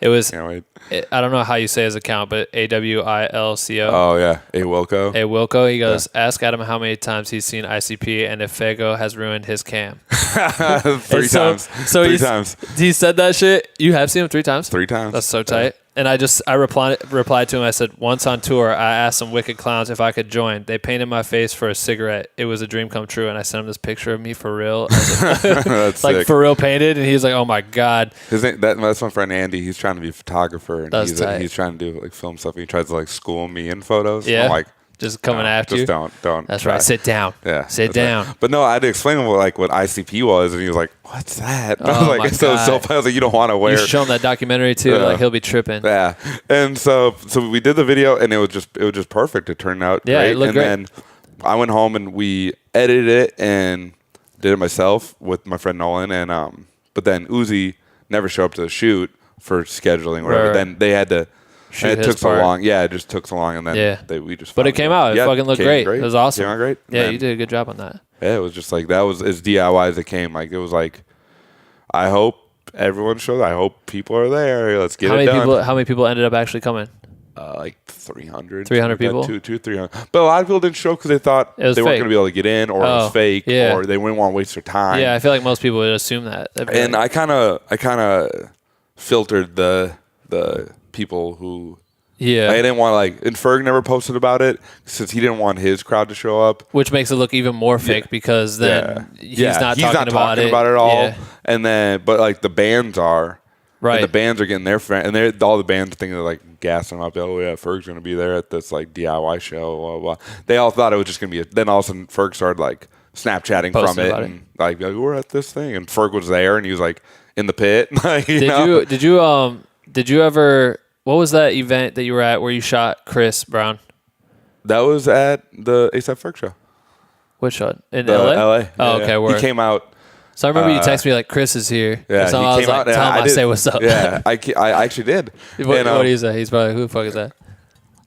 it was, Can't wait. I don't know how you say his account, but AWILCO. Oh, yeah. A Wilco. A Wilco. He goes, ask Adam how many times he's seen ICP and if Fago has ruined his cam. 3 times. So 3 times. He said that shit. You have seen him 3 times? 3 times. That's so tight. And I replied to him. I said, once on tour, I asked some wicked clowns if I could join. They painted my face for a cigarette. It was a dream come true. And I sent him this picture of me for real. That's like sick. for real painted. And he's like, oh my God. His name, that's my friend Andy. He's trying to be a photographer. And That's tight. he's trying to do like film stuff. And he tries to like school me in photos. Yeah. I'm like, just coming after you. Just don't. That's try. right. Sit down. Yeah. Sit down. Right. But no, I had to explain him what ICP was, and he was like, "What's that?" And I was Oh like, my so God. I was like, "You don't want to wear." You show him that documentary too. Like he'll be tripping. Yeah. And so we did the video, and it was just perfect. It turned out great. It looked and great. then I went home and we edited it and did it myself with my friend Nolan, and but then Uzi never showed up to the shoot for scheduling or whatever. Right. Then they had to. Shoot And it his took so part. long. Yeah, it just took so long, and then we just. But it came out. It fucking looked great. It was awesome. Came out great. Yeah, you did a good job on that. Yeah, it was just like that was as DIY as it came. Like it was like, I hope everyone shows. I hope people are there. Let's get it done. How many people ended up actually coming? Like 300. 300 people? 300. But a lot of people didn't show because they thought It was they weren't fake. going to be able to get in, or it was fake, yeah. or they wouldn't want to waste their time. Yeah, I feel like most people would assume that. And I kind of filtered the people who. Yeah. I didn't want and Ferg never posted about it since he didn't want his crowd to show up. Which makes it look even more fake because then he's not talking about it. at all. Yeah. And then, but like the bands are. Right. And the bands are getting their friend, and all the bands thinking they're like gassing them up. Oh yeah, Ferg's going to be there at this like DIY show. Blah, blah, blah. They all thought it was just going to be. Then all of a sudden, Ferg started like Snapchatting Posting from it, about and like we're at this thing, and Ferg was there, and he was like in the pit. Did you ever? What was that event that you were at where you shot Chris Brown? That was at the ASAP Ferg show. Which shot in LA? LA? Oh, okay. Yeah. He came out. So I remember you texted me like Chris is here. Yeah, so he I was came like, out. tell him I did. say what's up. Yeah, I actually did. What do you say? He's probably like, who the fuck is that?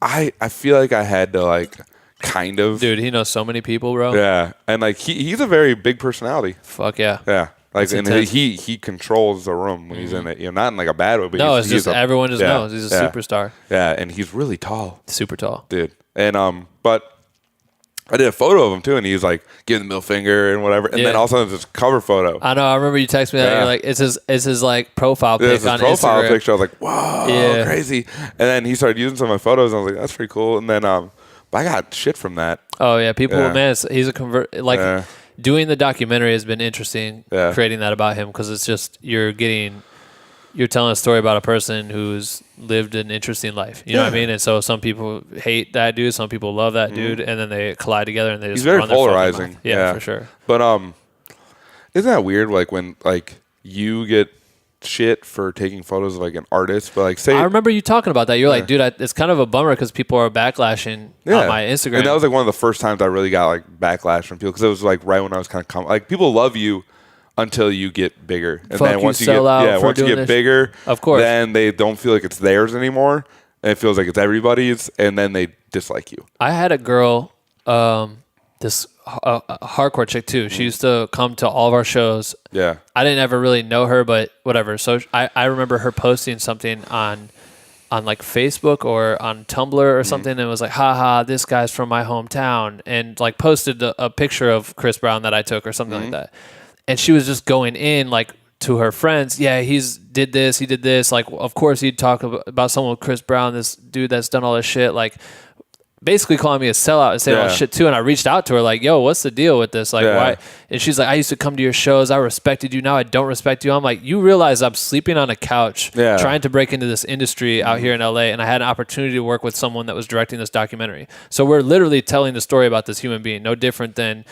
I feel like I had to like kind of. Dude, he knows so many people, bro. Yeah, and like he's a very big personality. Fuck yeah. Yeah. Like, and intense. he controls the room when he's in it. You know, not in like a bad way, but No, it's just everyone just knows he's a superstar. Yeah, and he's really tall, Super tall. dude. And but I did a photo of him too, and he was like giving the middle finger and whatever. And then all of a sudden, this cover photo. I know. I remember you texted me that. Yeah. You're like, it's his like profile pic This is on profile Instagram. picture. I was like, whoa, crazy. And then he started using some of my photos, and I was like, that's pretty cool. And then but I got shit from that. Oh yeah, people. Yeah. Man, he's a convert. Like doing the documentary has been interesting. Yeah. Creating that about him because it's just you're telling a story about a person who's lived an interesting life. You know what I mean? And so some people hate that dude, some people love that dude, and then they collide together and they just He's very run their fucking polarizing. mouth. Yeah, for sure. But isn't that weird? Like when like you get shit for taking photos of like an artist, but like say I remember you talking about that. You're like, dude, it's kind of a bummer because people are backlashing on my Instagram. And that was like one of the first times I really got like backlash from people because it was like right when I was kind of like people love you until you get bigger, and Fuck then you, once you sell get out for once you doing get this. bigger, Of course. then they don't feel like it's theirs anymore, and it feels like it's everybody's, and then they dislike you. I had a girl, this hardcore chick too. She used to come to all of our shows. Yeah. I didn't ever really know her, but whatever. So I remember her posting something on like Facebook or on Tumblr or something, and it was like, haha, this guy's from my hometown, and like posted a picture of Chris Brown that I took or something like that. And she was just going in like to her friends. Yeah, he did this. Like, of course he'd talk about someone with Chris Brown, this dude that's done all this shit. Like, basically calling me a sellout and saying all this shit too. And I reached out to her like, yo, what's the deal with this? Like, why? And she's like, I used to come to your shows. I respected you. Now I don't respect you. I'm like, you realize I'm sleeping on a couch trying to break into this industry out here in LA. And I had an opportunity to work with someone that was directing this documentary. So we're literally telling the story about this human being, no different than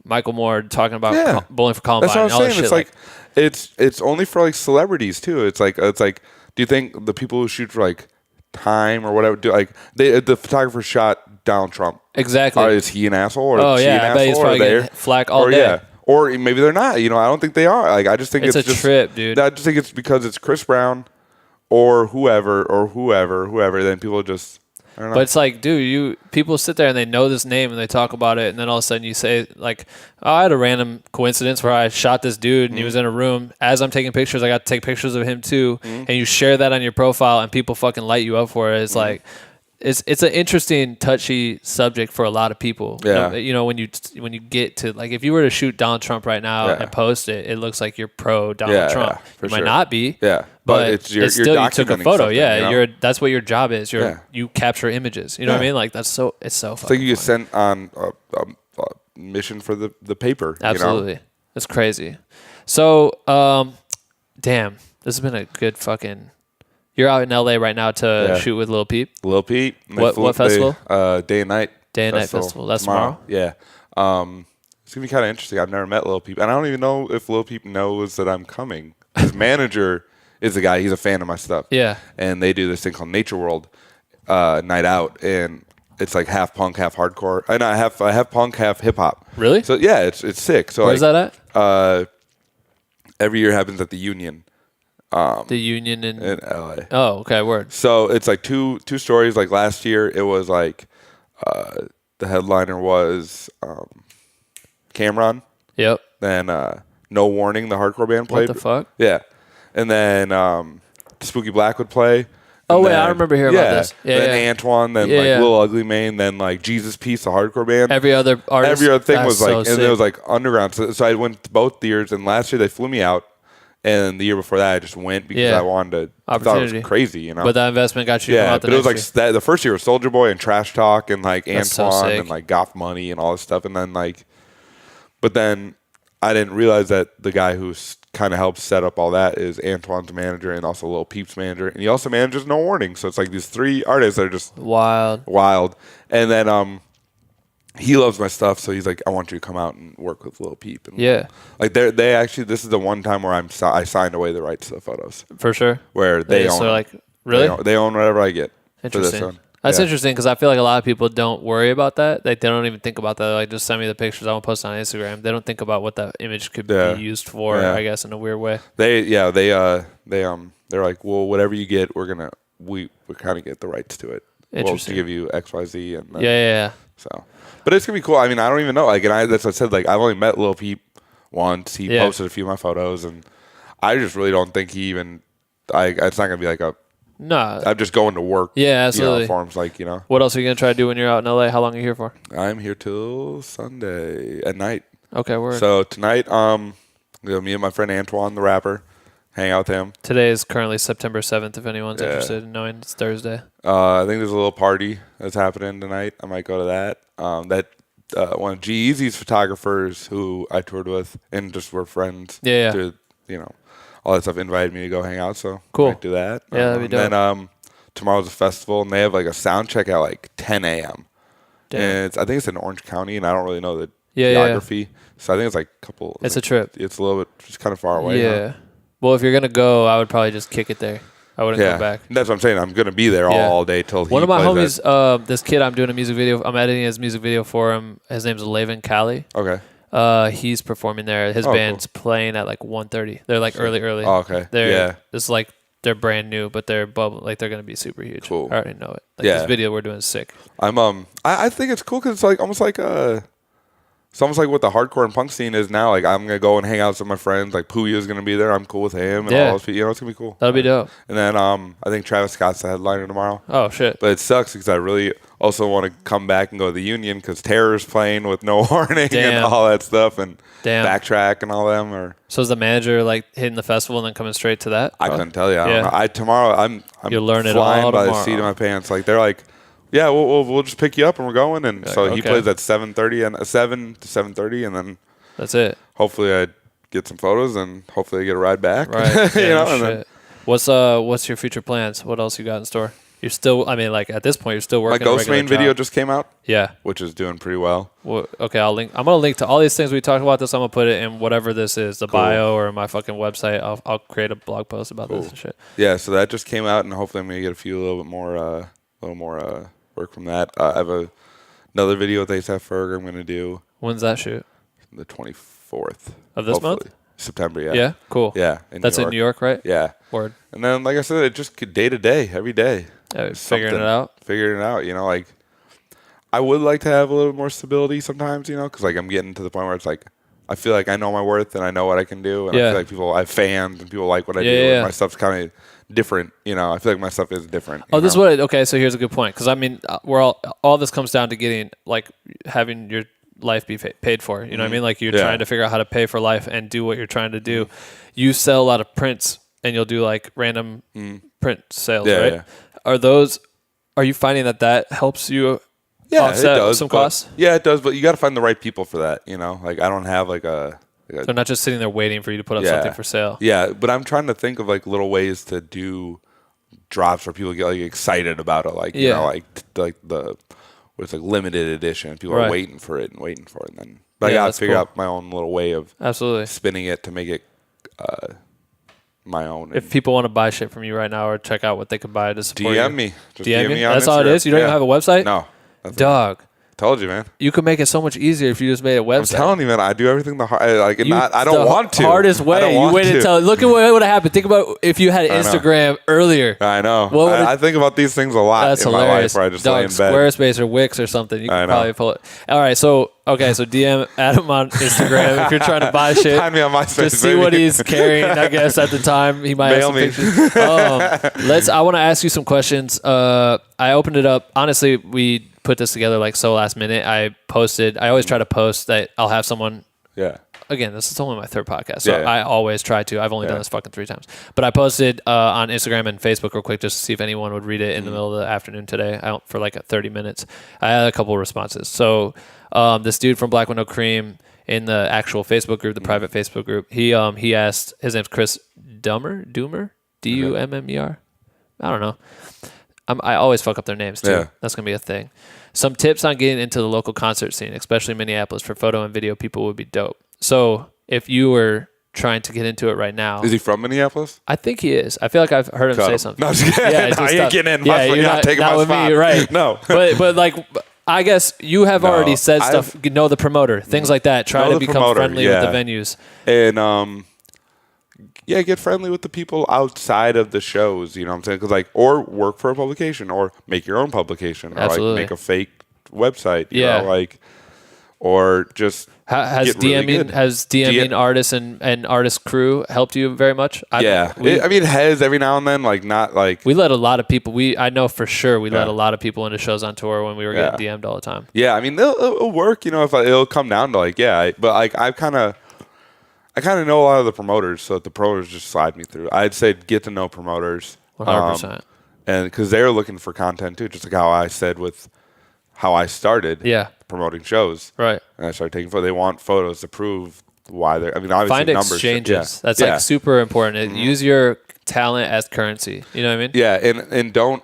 Michael Moore talking about Bowling for Columbine. That's what and all I'm this saying. shit. It's like it's only for like celebrities too. It's like do you think the people who shoot for like Time or whatever do like the photographer shot Donald Trump? Exactly. Is he an asshole or is she an I bet he's asshole? probably getting flack all day. Or maybe they're not. You know, I don't think they are. Like I just think it's a just, trip, dude. I just think it's because it's Chris Brown or whoever. Then people just I don't know. But it's like, dude, people sit there and they know this name and they talk about it, and then all of a sudden you say like, oh, I had a random coincidence where I shot this dude and he was in a room. As I'm taking pictures, I got to take pictures of him too, and you share that on your profile, and people fucking light you up for it. It's like. It's an interesting, touchy subject for a lot of people. Yeah. You know, when you get to, like, if you were to shoot Donald Trump right now and post it, it looks like you're pro Donald Trump. For you might not be. Yeah. But it's you're still you took a documenting photo. something, Yeah. you know? That's what your job is. You capture images. You know what I mean? Like, it's so It's fucking like you get funny. sent on a mission for the paper. Absolutely. You know? It's crazy. So, damn, this has been a good fucking. You're out in LA right now to shoot with Lil Peep. Lil Peep. What festival? Day and Night. Day and Night Festival. That's tomorrow? Yeah. It's gonna be kind of interesting. I've never met Lil Peep, and I don't even know if Lil Peep knows that I'm coming. His manager is a guy. He's a fan of my stuff. Yeah. And they do this thing called Nature World Night Out, and it's like half punk, half hardcore. And I have punk, half hip hop. Really? So yeah, it's sick. So where's that at? Every year happens at the Union. The Union in LA. Oh, okay, word. So it's like two stories. Like last year, it was like the headliner was Cameron. Yep. Then No Warning, the hardcore band played. What the fuck? Yeah. And then Spooky Black would play. Oh, And wait, then- I remember hearing about this. Yeah, then yeah. Antoine, then Yeah, like yeah. Lil Ugly Mane, then like Jesus Piece, the hardcore band. Every other artist. Every other thing That's was like, so and sick. it was like underground. So I went to both years, and last year they flew me out, and the year before that I just went because Yeah. I wanted to. I thought it Opportunity. was crazy, you know. But that investment got you yeah, out the but it was like next year. the first year was Soldier Boy and Trash Talk and like That's so Antoine sick. and like Goth Money and all this stuff, and then like, but then I didn't realize that the guy who's kind of helped set up all that is Antoine's manager and also Lil Peep's manager, and he also manages No Warning. So it's like these three artists that are just wild. And then he loves my stuff, so he's like, I want you to come out and work with Lil Peep. And Yeah. like they actually, this is the one time where I signed away the rights to the photos. For sure. Where they own. So like, really? They own whatever I get for this Interesting. one. That's Yeah. interesting because I feel like a lot of people don't worry about that. Like they don't even think about that. Like just send me the pictures. I won't post it on Instagram. They don't think about what that image could Yeah. be used for. Yeah. I guess in a weird way. They're like, well, whatever you get, we kind of get the rights to it. We'll Interesting. give you XYZ and then, Yeah. So, but it's gonna be cool. I mean, I don't even know. Like, and that's what I said. Like, I've only met Lil Peep once. He Yeah. posted a few of my photos, and I just really don't think he even. It's not gonna be like a. No. I'm just going to work. Yeah, absolutely. For him, like What else are you gonna try to do when you're out in LA? How long are you here for? I'm here till Sunday at night. Okay, word. So tonight, me and my friend Antoine, the rapper, hang out with him. Today is currently September 7th. If anyone's interested in knowing, it's Thursday. I think there's a little party that's happening tonight. I might go to that. One of G-Eazy's photographers who I toured with and just were friends. Yeah. To, all that stuff invited me to go hang out. So Cool. I might do that. Yeah, that'd be dope. And then tomorrow's a festival, and they have like a sound check at like 10 a.m. Damn. And I think it's in Orange County, and I don't really know the Yeah. geography. So I think it's like a couple. It's a trip. It's a little bit just kind of far away. Yeah. Huh? Well, if you're gonna go, I would probably just kick it there. I wouldn't go back. That's what I'm saying. I'm gonna be there Yeah. all day till he One of my plays homies, this kid, I'm doing a music video. I'm editing his music video for him. His name's Laven Cali. Okay. He's performing there. His Oh, band's playing at like 1:30. They're like early. Oh, okay. Yeah. It's like they're brand new, but they're like they're gonna be super huge. Cool. I already know it. Like Yeah. this video we're doing is sick. I think it's cool because it's like almost like it's almost like what the hardcore and punk scene is now. Like I'm gonna go and hang out with some of my friends. Like Puya's gonna be there. I'm cool with him and all those people. It's gonna be cool. That'll be dope. And then I think Travis Scott's the headliner tomorrow. Oh shit. But it sucks because I really also want to come back and go to the Union because Terror's playing with No Warning Damn. and all that stuff and Damn. Backtrack and all them. Or So is the manager like hitting the festival and then coming straight to that? I couldn't tell you. I don't Yeah. know. Tomorrow I'm You'll learn it flying all by the tomorrow. seat of my pants. Like they're like, yeah, we'll just pick you up and we're going. And Like, so he okay. plays at 7:30 and 7 to 7:30, and then That's it. hopefully I get some photos and hopefully I get a ride back. Right. you Yeah, know. no And then, shit. What's your future plans? What else you got in store? You're still, I mean, like at this point, you're still my working. a Ghost regular Main video job. just came out, Yeah. which is doing pretty well. Well, okay, I'm gonna link to all these things we talked about. This I'm gonna put it in whatever this is, the bio or my fucking website. I'll create a blog post about this and shit. Yeah, so that just came out, and hopefully I'm gonna get a little more work from that. I have another video with ASAP Ferg I'm gonna do When's that shoot? the 24th Of this month? hopefully. September. Yeah. Yeah. Cool. Yeah. That's in New York, right? Yeah. Word. And then, like I said, it just day to day, every day. Figuring it out. Figuring it out, you know, like I would like to have a little more stability sometimes, you know, because like I'm getting to the point where it's like I feel like I know my worth and I know what I can do, and I feel like I have fans and people like what I do. And my stuff's kind of different, you know. I feel like my stuff is different. Oh, this is what. Okay, so here's a good point, because I mean, we're all this comes down to getting like having your life be paid for. You know what I mean? Like you're trying to figure out how to pay for life and do what you're trying to do. You sell a lot of prints, and you'll do like random print sales, right? Yeah. Are you finding that helps you? Yeah, offset it does. Some costs. Yeah, it does. But you got to find the right people for that. You know, like I don't have like a. So not just sitting there waiting for you to put up something for sale. Yeah, but I'm trying to think of like little ways to do drops where people get like excited about it, like you know, like the where it's like limited edition. People are waiting for it, and then but I gotta figure out my own little way of spinning it to make it my own. If people want to buy shit from you right now or check out what they can buy to support DM you, me. Just DM me. On That's Instagram. all it is. You don't even have a website. No, dog. Told you, man. You could make it so much easier if you just made a website. I'm telling you, man. I do everything the hard. Like, I don't want to. Hardest way. You waited until. Look at what would have happened. Think about if you had Instagram earlier. I know. I think about these things a lot in my life, where I just lay in bed. Squarespace or Wix or something. You can probably pull it. All right. So DM Adam on Instagram if you're trying to buy shit. Find me on MySpace. Just see what he's carrying. I guess at the time he might have some pictures. I want to ask you some questions. I opened it up. Honestly, we put this together like so last minute. I always try to post that I'll have someone. Yeah. Again, this is only my third podcast, so I always try to. I've only done this fucking 3 times. But I posted on Instagram and Facebook real quick just to see if anyone would read it in the middle of the afternoon today for like 30 minutes. I had a couple of responses. So this dude from Black with No Cream in the actual Facebook group, the private Facebook group, he asked, his name's Chris Doomer, Dummer. I don't know. I always fuck up their names too. Yeah. That's going to be a thing. Some tips on getting into the local concert scene, especially Minneapolis, for photo and video people would be dope. So if you were trying to get into it right now. Is he from Minneapolis? I think he is. I feel like I've heard him say something. No, just kidding. Yeah, no, he ain't getting in. You're not taking not my with spot. Me, right. No. but like, I guess you have already said stuff. Know the promoter, things like that. Try to become friendly with the venues. And get friendly with the people outside of the shows, you know what I'm saying? Because or work for a publication, or make your own publication, or like make a fake website, you know, like, or just has DMing artists and artist crew helped you very much? It has every now and then, like not like we let a lot of people. I know for sure we let a lot of people into shows on tour when we were getting DM'd all the time. Yeah, I mean it'll work, you know, if it'll come down to but like I kind of know a lot of the promoters, so the promoters just slide me through. I'd say get to know promoters. 100%. And because they're looking for content too, just like how I said with how I started promoting shows. Right. And I started taking photos. They want photos to prove why they're, obviously find numbers. Exchanges. That's like super important. Use your talent as currency. You know what I mean? Yeah. And don't,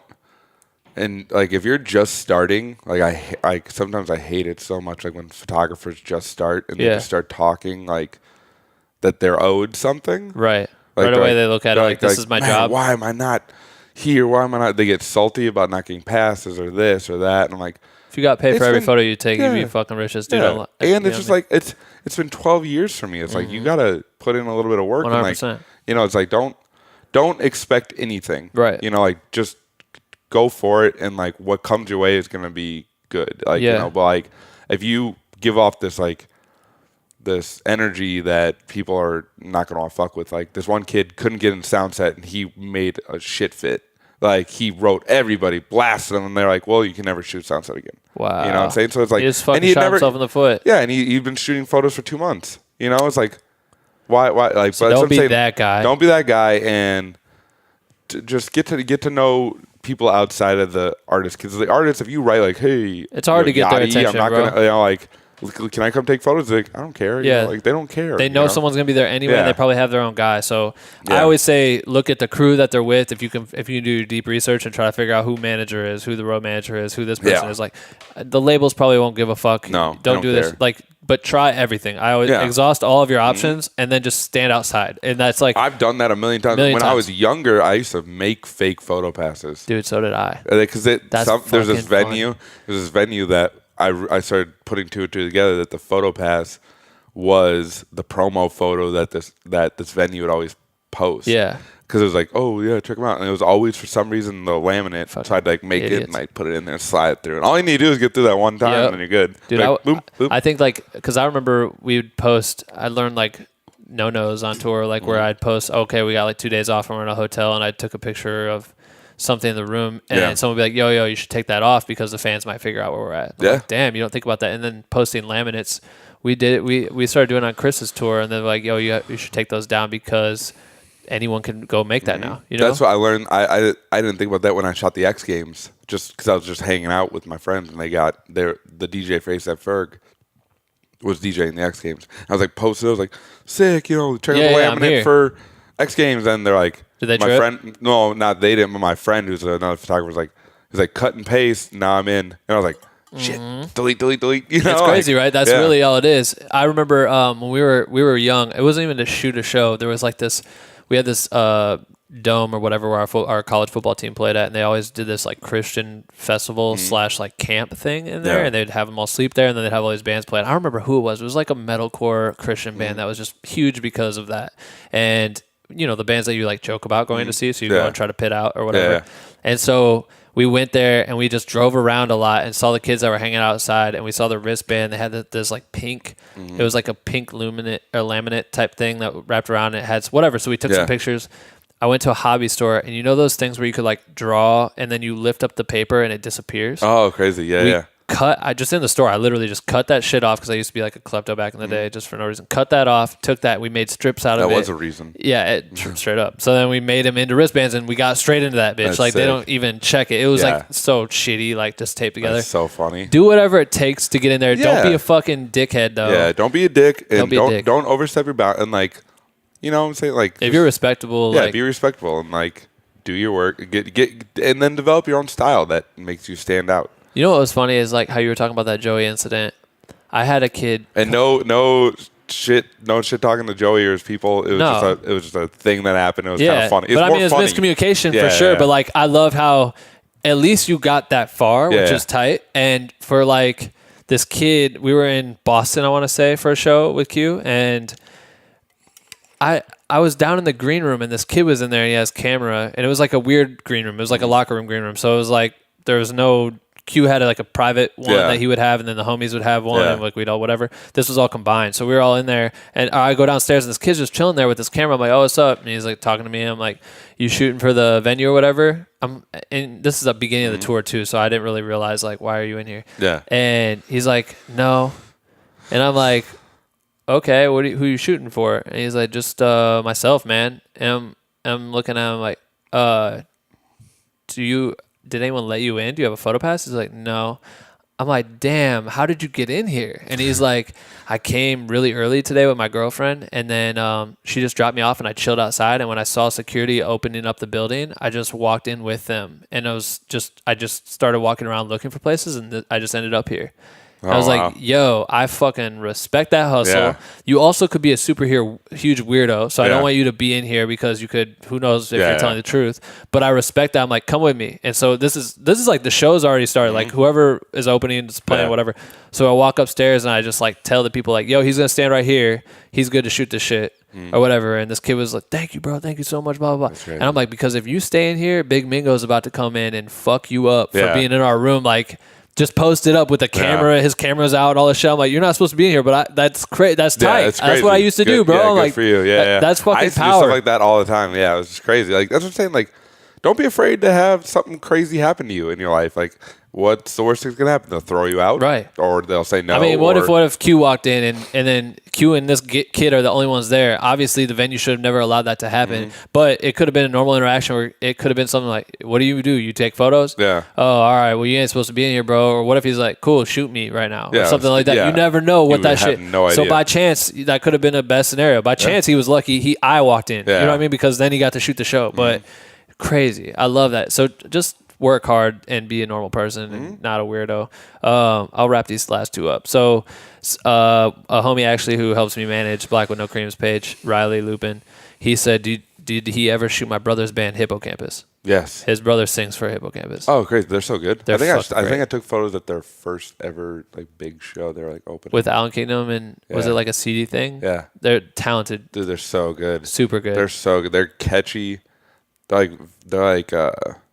and like if you're just starting, like sometimes I hate it so much, like when photographers just start and they just start talking like that they're owed something. Right. Right away they look at it like this is my job. Why am I not here? Why am I not? They get salty about not getting passes or this or that. And I'm like, if you got paid for every photo you take, you'd be fucking rich as dude. Yeah. And it's just like, it's been 12 years for me. It's like, you got to put in a little bit of work. 100%. And like, you know, it's like, don't expect anything. Right. You know, like just go for it. And like what comes your way is going to be good. Like, you know, but like if you give off this, like, this energy that people are not going to fuck with. Like this one kid couldn't get in sound set and he made a shit fit. Like he wrote everybody, blasted them, and they're like, well, you can never shoot sound set again. Wow. You know what I'm saying? So it's like, he just fucking shot himself in the foot. Yeah. And he'd been shooting photos for 2 months. You know, it's like, why? Like, so don't be that guy. Don't be that guy. And just get to know people outside of the artist. Cause the artists, if you write like, hey, it's hard to get their attention, I'm not bro. gonna, you know, like, can I come take photos? They're like, I don't care. Yeah. You know, like they don't care. They know someone's gonna be there anyway. And they probably have their own guy. So I always say, look at the crew that they're with. If you do deep research and try to figure out who manager is, who the road manager is, who this person is. Like the labels probably won't give a fuck. No, don't do this. Like, but try everything. I always exhaust all of your options and then just stand outside. And that's like I've done that a million times. When I was younger, I used to make fake photo passes. Dude, so did I. Because there's this venue that I started putting 2 and 2 together, that the photo pass was the promo photo that this venue would always post. Yeah. because it was like, oh yeah, check them out, and it was always for some reason the laminate. Fucking so I'd like make it idiots. and like put it in there and slide it through, and all you need to do is get through that one time, Yep. and then you're good. Dude, like, boom, boom. I think like because I remember we would post. I learned like no-nos on tour, like where I'd post, okay, we got like 2 days off and we're in a hotel, and I took a picture of something in the room, and someone would be like, yo, you should take that off because the fans might figure out where we're at. I'm like, damn, you don't think about that. And then posting laminates, we did it. We started doing it on Chris's tour, and they're like, yo, you should take those down because anyone can go make that now. You know, that's what I learned. I didn't think about that when I shot the X Games, just because I was just hanging out with my friends, and they got the DJ for ASAP Ferg was DJing the X Games. I was like, posted. I was like, sick, check out the laminate for X Games. And they're like, did they my trip? friend, no, not they didn't, but my friend who's another photographer was like, he's like, cut and paste. Now I'm in. And I was like, shit, delete. It's crazy, right? That's really all it is. I remember when we were young, it wasn't even to shoot a show. There was like this, we had this dome or whatever where our college football team played at, and they always did this like Christian festival / like camp thing in there, and they'd have them all sleep there, and then they'd have all these bands playing. I don't remember who it was. It was like a metalcore Christian band that was just huge because of that. And the bands that you like joke about going to see, so you go and try to pit out or whatever. And so we went there and we just drove around a lot and saw the kids that were hanging outside, and we saw the wristband. They had this like pink, it was like a pink laminate type thing that wrapped around, and it had whatever. So we took some pictures. I went to a hobby store, and those things where you could like draw and then you lift up the paper and it disappears. Oh, crazy. Yeah. I just in the store, I literally just cut that shit off because I used to be like a klepto back in the day, just for no reason. Cut that off, took that, we made strips out of it. That was a reason. Yeah, straight up. So then we made them into wristbands, and we got straight into that bitch. That's like sick. They don't even check it. It was like so shitty, like just taped together. That's so funny. Do whatever it takes to get in there. Yeah. Don't be a fucking dickhead though. Yeah, don't be a dick, and don't overstep your bound, and like, what I'm saying, like, if you're respectable, be respectful and like do your work, get and then develop your own style that makes you stand out. You know what was funny is like how you were talking about that Joey incident. I had a kid, and no shit talking to Joey or his people. It was just a thing that happened. It was kind of funny. But I mean, it's miscommunication for sure. But like, I love how at least you got that far, which is tight. And for like this kid, we were in Boston, I want to say, for a show with Q, and I was down in the green room, and this kid was in there, and he has camera, and it was like a weird green room. It was like a locker room green room. So it was like there was no. Q had like a private one that he would have, and then the homies would have one, and like we'd all whatever. This was all combined, so we were all in there, and I go downstairs, and this kid's just chilling there with his camera. I'm like, "Oh, what's up?" And he's like talking to me. I'm like, "You shooting for the venue or whatever?" And this is the beginning of the tour too, so I didn't really realize like, why are you in here? Yeah. And he's like, "No," and I'm like, "Okay, who are you shooting for?" And he's like, "Just myself, man." And I'm looking at him like, did anyone let you in? Do you have a photo pass? He's like, no. I'm like, damn, how did you get in here? And he's like, I came really early today with my girlfriend, and then she just dropped me off, and I chilled outside. And when I saw security opening up the building, I just walked in with them. And I just started walking around looking for places, and I just ended up here. I was like, yo, I fucking respect that hustle. Yeah. You also could be a superhero, huge weirdo. So I don't want you to be in here because you could, who knows if you're telling the truth. But I respect that. I'm like, come with me. And so this is like the show's already started. Like whoever is opening, is playing, whatever. So I walk upstairs and I just like tell the people like, yo, he's going to stand right here. He's good to shoot this shit. Or whatever, and this kid was like, "Thank you, bro. Thank you so much." Blah blah blah. And I'm like, because if you stay in here, Big Mingo's about to come in and fuck you up for being in our room. Like, just post it up with a camera. His camera's out, all this shit. I'm like, you're not supposed to be in here, but that's crazy. That's tight. That's what I used to do, bro. Yeah, like, good for you. Yeah, that's fucking I used to power. do stuff like that all the time. Yeah, it was just crazy. Like that's what I'm saying. Like, don't be afraid to have something crazy happen to you in your life. Like, what's the worst thing's gonna happen? They'll throw you out, right? Or they'll say no. I mean, what if Q walked in and then Q and this kid are the only ones there? Obviously, the venue should have never allowed that to happen. But it could have been a normal interaction where it could have been something like, "What do? You take photos? Yeah. Oh, all right. Well, you ain't supposed to be in here, bro." Or what if he's like, "Cool, shoot me right now," or something like that. You never know what that shit. No idea. So by chance, that could have been a best scenario. By chance, he was lucky. I walked in. You know what I mean? Because then he got to shoot the show. But crazy. I love that. So just work hard and be a normal person and not a weirdo. I'll wrap these last two up. So a homie actually who helps me manage Black with No Cream's page, Riley Lupin, he said, did he ever shoot my brother's band Hippocampus? Yes. His brother sings for Hippocampus. Oh, crazy. They're so good. I think I took photos at their first ever like big show. They were like opening. With Alan Kingdom and was it like a CD thing? Yeah. They're talented. Dude, they're so good. Super good. They're so good. They're catchy. They're like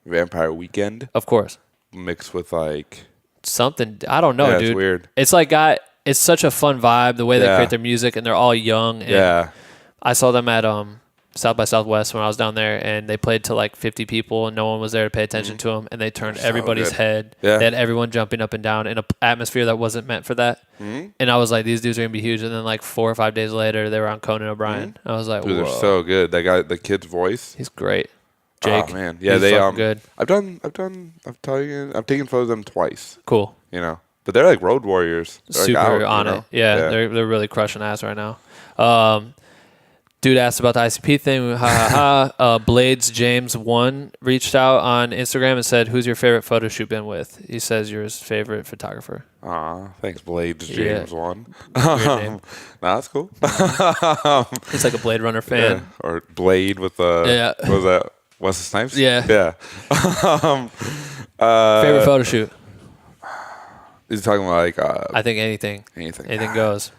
Vampire Weekend Of course. mixed with like Something. I don't know, yeah, dude. it's weird. It's like it's such a fun vibe, the way they create their music, and they're all young. And Yeah. I saw them at South by Southwest when I was down there, and they played to like 50 people, and no one was there to pay attention to them, and they turned everybody's good. head. Yeah. They had everyone jumping up and down in an atmosphere that wasn't meant for that. And I was like, these dudes are going to be huge. And then like 4 or 5 days later, they were on Conan O'Brien. I was like, Dude, whoa. they're so good. That guy, the kid's voice. He's great. Jake. Oh man, yeah, he's they fucking good. I've taken photos of them twice. Cool. You know, but they're like road warriors. They're Super like out, on you it. know? Yeah, they're really crushing ass right now. Dude asked about the ICP thing. Blades James 1 reached out on Instagram and said, "Who's your favorite photo shoot been with?" He says you're his favorite photographer. Aw, thanks, Blades James 1. Weird name. Nah, that's cool. He's like a Blade Runner fan. Yeah. Or Blade with the what was that? Wesley Snipes? Yeah. Yeah. Favorite photo shoot? He's talking about like I think anything goes.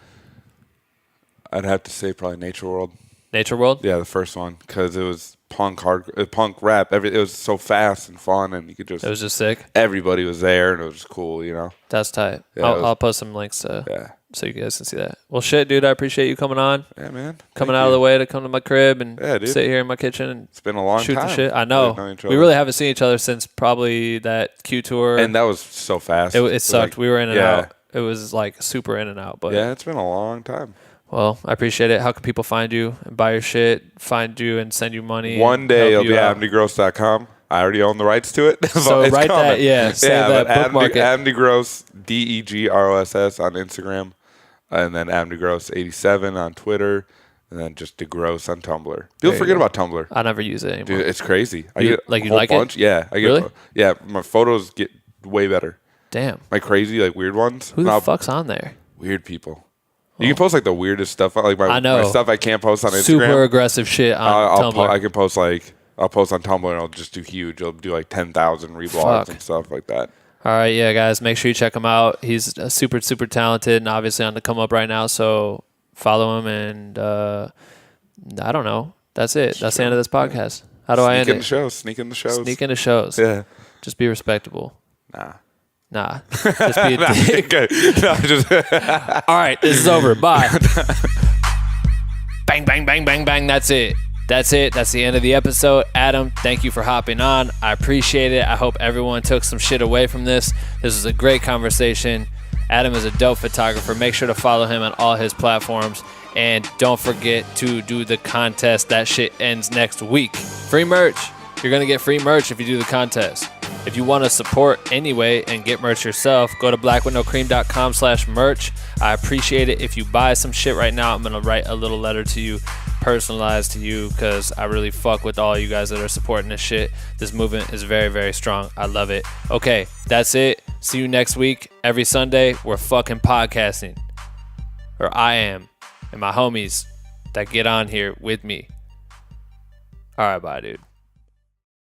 I'd have to say probably Nature World. Nature World? Yeah, the first one, because it was punk rap. It was so fast and fun, and you could just. It was just sick. Everybody was there, and it was just cool, you know. That's tight. Yeah, I'll post some links so you guys can see that. Well, shit, dude, I appreciate you coming on. Yeah, man. Coming out of the way to come to my crib and dude. sit here in my kitchen and it's been a long shoot time. the shit. I know. We really haven't seen each other since probably that Q tour. And that was so fast. It sucked. Like, we were in and out. It was like super in and out. But yeah, it's been a long time. Well, I appreciate it. How can people find you and buy your shit, find you and send you money? One day it'll be AdamDeGross.com. I already own the rights to it. So write that, save that, bookmark it. Adam DeGross, DEGROSS on Instagram, and then Adam DeGross 87 on Twitter, and then just DeGross on Tumblr. People forget about Tumblr. I never use it anymore. Dude, it's crazy. I You get a whole like bunch. it? Yeah, I get. Really? Yeah, my photos get way better. Damn. My crazy like weird ones. Who the fuck's on there? Weird people. You can post like the weirdest stuff, like my stuff I can't post on Instagram. Super aggressive shit on Tumblr. I can post I'll post on Tumblr and I'll just do huge. I'll do like 10,000 reblogs and stuff like that. All right, yeah, guys, make sure you check him out. He's super, super talented and obviously on the come up right now. So follow him and I don't know. That's it. That's the end of this podcast. How do I end it? Sneak in the shows. Sneak in the shows. Yeah. Just be respectable. Nah. Just be a dick. All right, this is over. Bye. Bang, bang, bang, bang, bang. That's it. That's the end of the episode. Adam, thank you for hopping on. I appreciate it. I hope everyone took some shit away from this. This was a great conversation. Adam is a dope photographer. Make sure to follow him on all his platforms. And don't forget to do the contest. That shit ends next week. Free merch. You're going to get free merch if you do the contest. If you want to support anyway and get merch yourself, go to blackwithnocream.com/merch. I appreciate it. If you buy some shit right now, I'm going to write a little letter to you, personalized to you, because I really fuck with all you guys that are supporting this shit. This movement is very, very strong. I love it. Okay, that's it. See you next week. Every Sunday, we're fucking podcasting. Or I am. And my homies that get on here with me. All right, bye, dude.